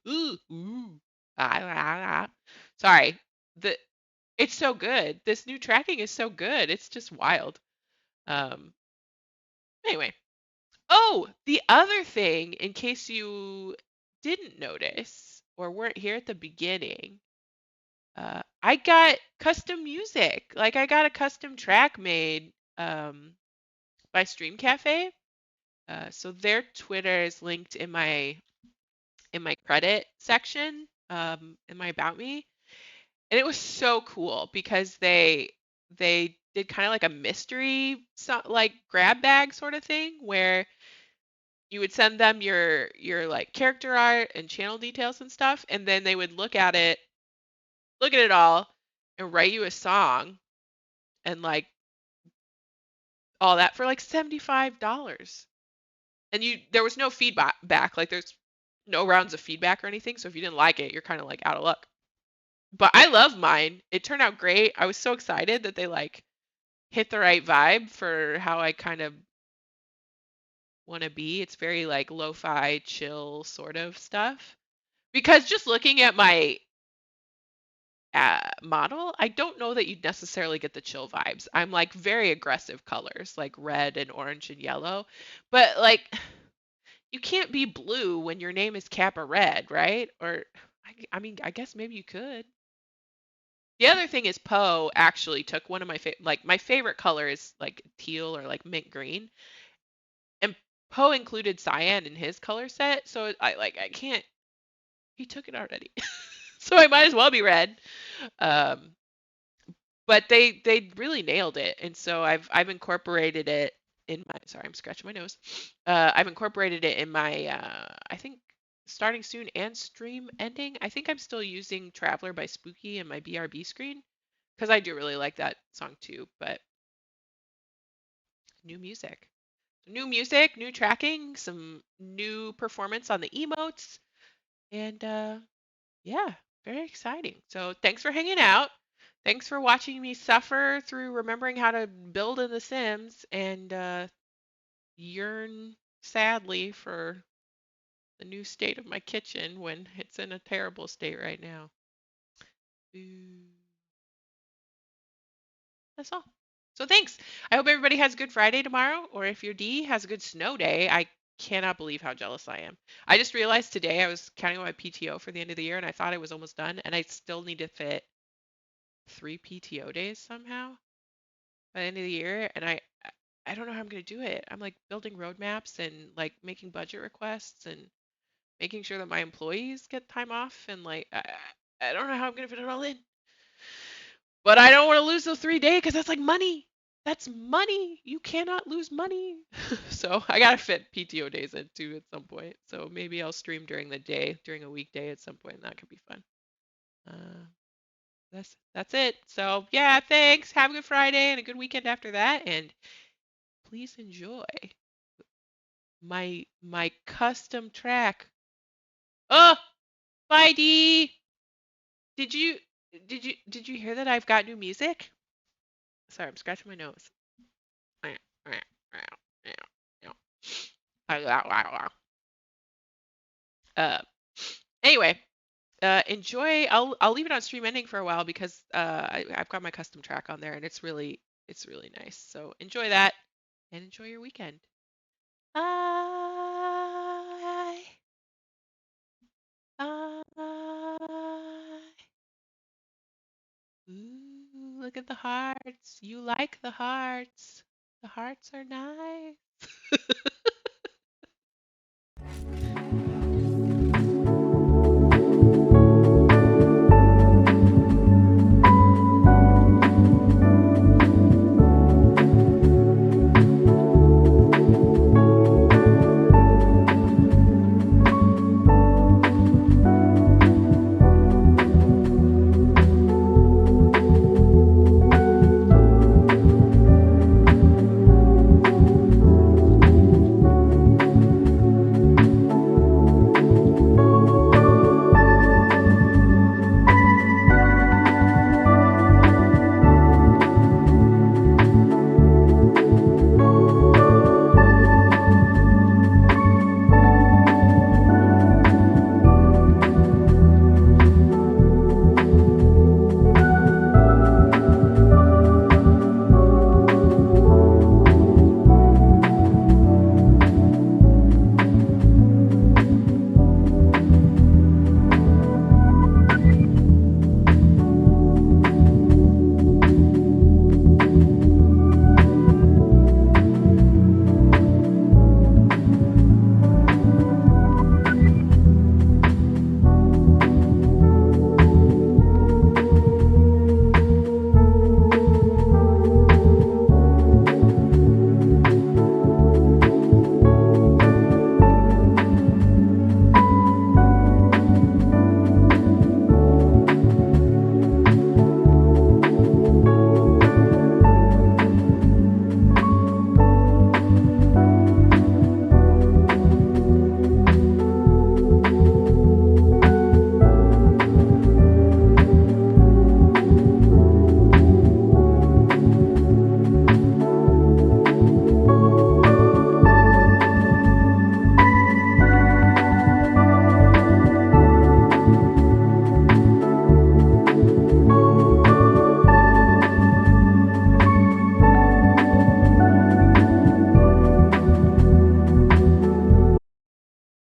ooh. Sorry, the it's so good. This new tracking is so good. It's just wild. Um, anyway. Oh, the other thing, in case you didn't notice or weren't here at the beginning, I got custom music. Like I got a custom track made by Stream Cafe. So their Twitter is linked in my credit section, in my about me, and it was so cool because they did kind of like a mystery like grab bag sort of thing where you would send them your like character art and channel details and stuff, and then they would look at it all, and write you a song and like all that for like $75. And there was no feedback back, like there's no rounds of feedback or anything. So if you didn't like it, you're kind of like out of luck. But I love mine. It turned out great. I was so excited that they like hit the right vibe for how I kind of want to be. It's very like lo-fi, chill sort of stuff. Because just looking at my model, I don't know that you'd necessarily get the chill vibes. I'm like very aggressive colors, like red and orange and yellow. But like you can't be blue when your name is Kappa Red, right? Or I mean, I guess maybe you could. The other thing is Poe actually took one of like my favorite color is like teal or like mint green, and Poe included cyan in his color set, so I can't. He took it already, so I might as well be red. Um, but they really nailed it, and so I've incorporated it in my. Sorry, I'm scratching my nose. I've incorporated it in my I think starting soon and stream ending. I think I'm still using Traveler by Spooky in my BRB screen because I do really like that song too. But new music, new tracking, some new performance on the emotes, and yeah, very exciting. So thanks for hanging out. Thanks for watching me suffer through remembering how to build in The Sims and yearn sadly for the new state of my kitchen when it's in a terrible state right now. Ooh, that's all. So thanks. I hope everybody has a good Friday tomorrow, or if your D has a good snow day. I cannot believe how jealous I am. I just realized today I was counting my PTO for the end of the year and I thought I was almost done, and I still need to fit 3 PTO days somehow by the end of the year, and I don't know how I'm gonna do it. I'm like building roadmaps and like making budget requests and making sure that my employees get time off, and like I don't know how I'm gonna fit it all in. But I don't want to lose those 3 days because that's like money. That's money. You cannot lose money. So I gotta fit PTO days in too at some point. So maybe I'll stream during the day, during a weekday at some point, and that could be fun. Uh, that's it. So yeah, thanks. Have a good Friday and a good weekend after that, and please enjoy. my custom track. Oh, bye Dee. Did you did you hear that I've got new music? Sorry, I'm scratching my nose. Uh, anyway, enjoy. I'll leave it on stream ending for a while because I've got my custom track on there and it's really nice. So enjoy that and enjoy your weekend. Bye. Bye. Ooh, look at the hearts. You like the hearts. The hearts are nice.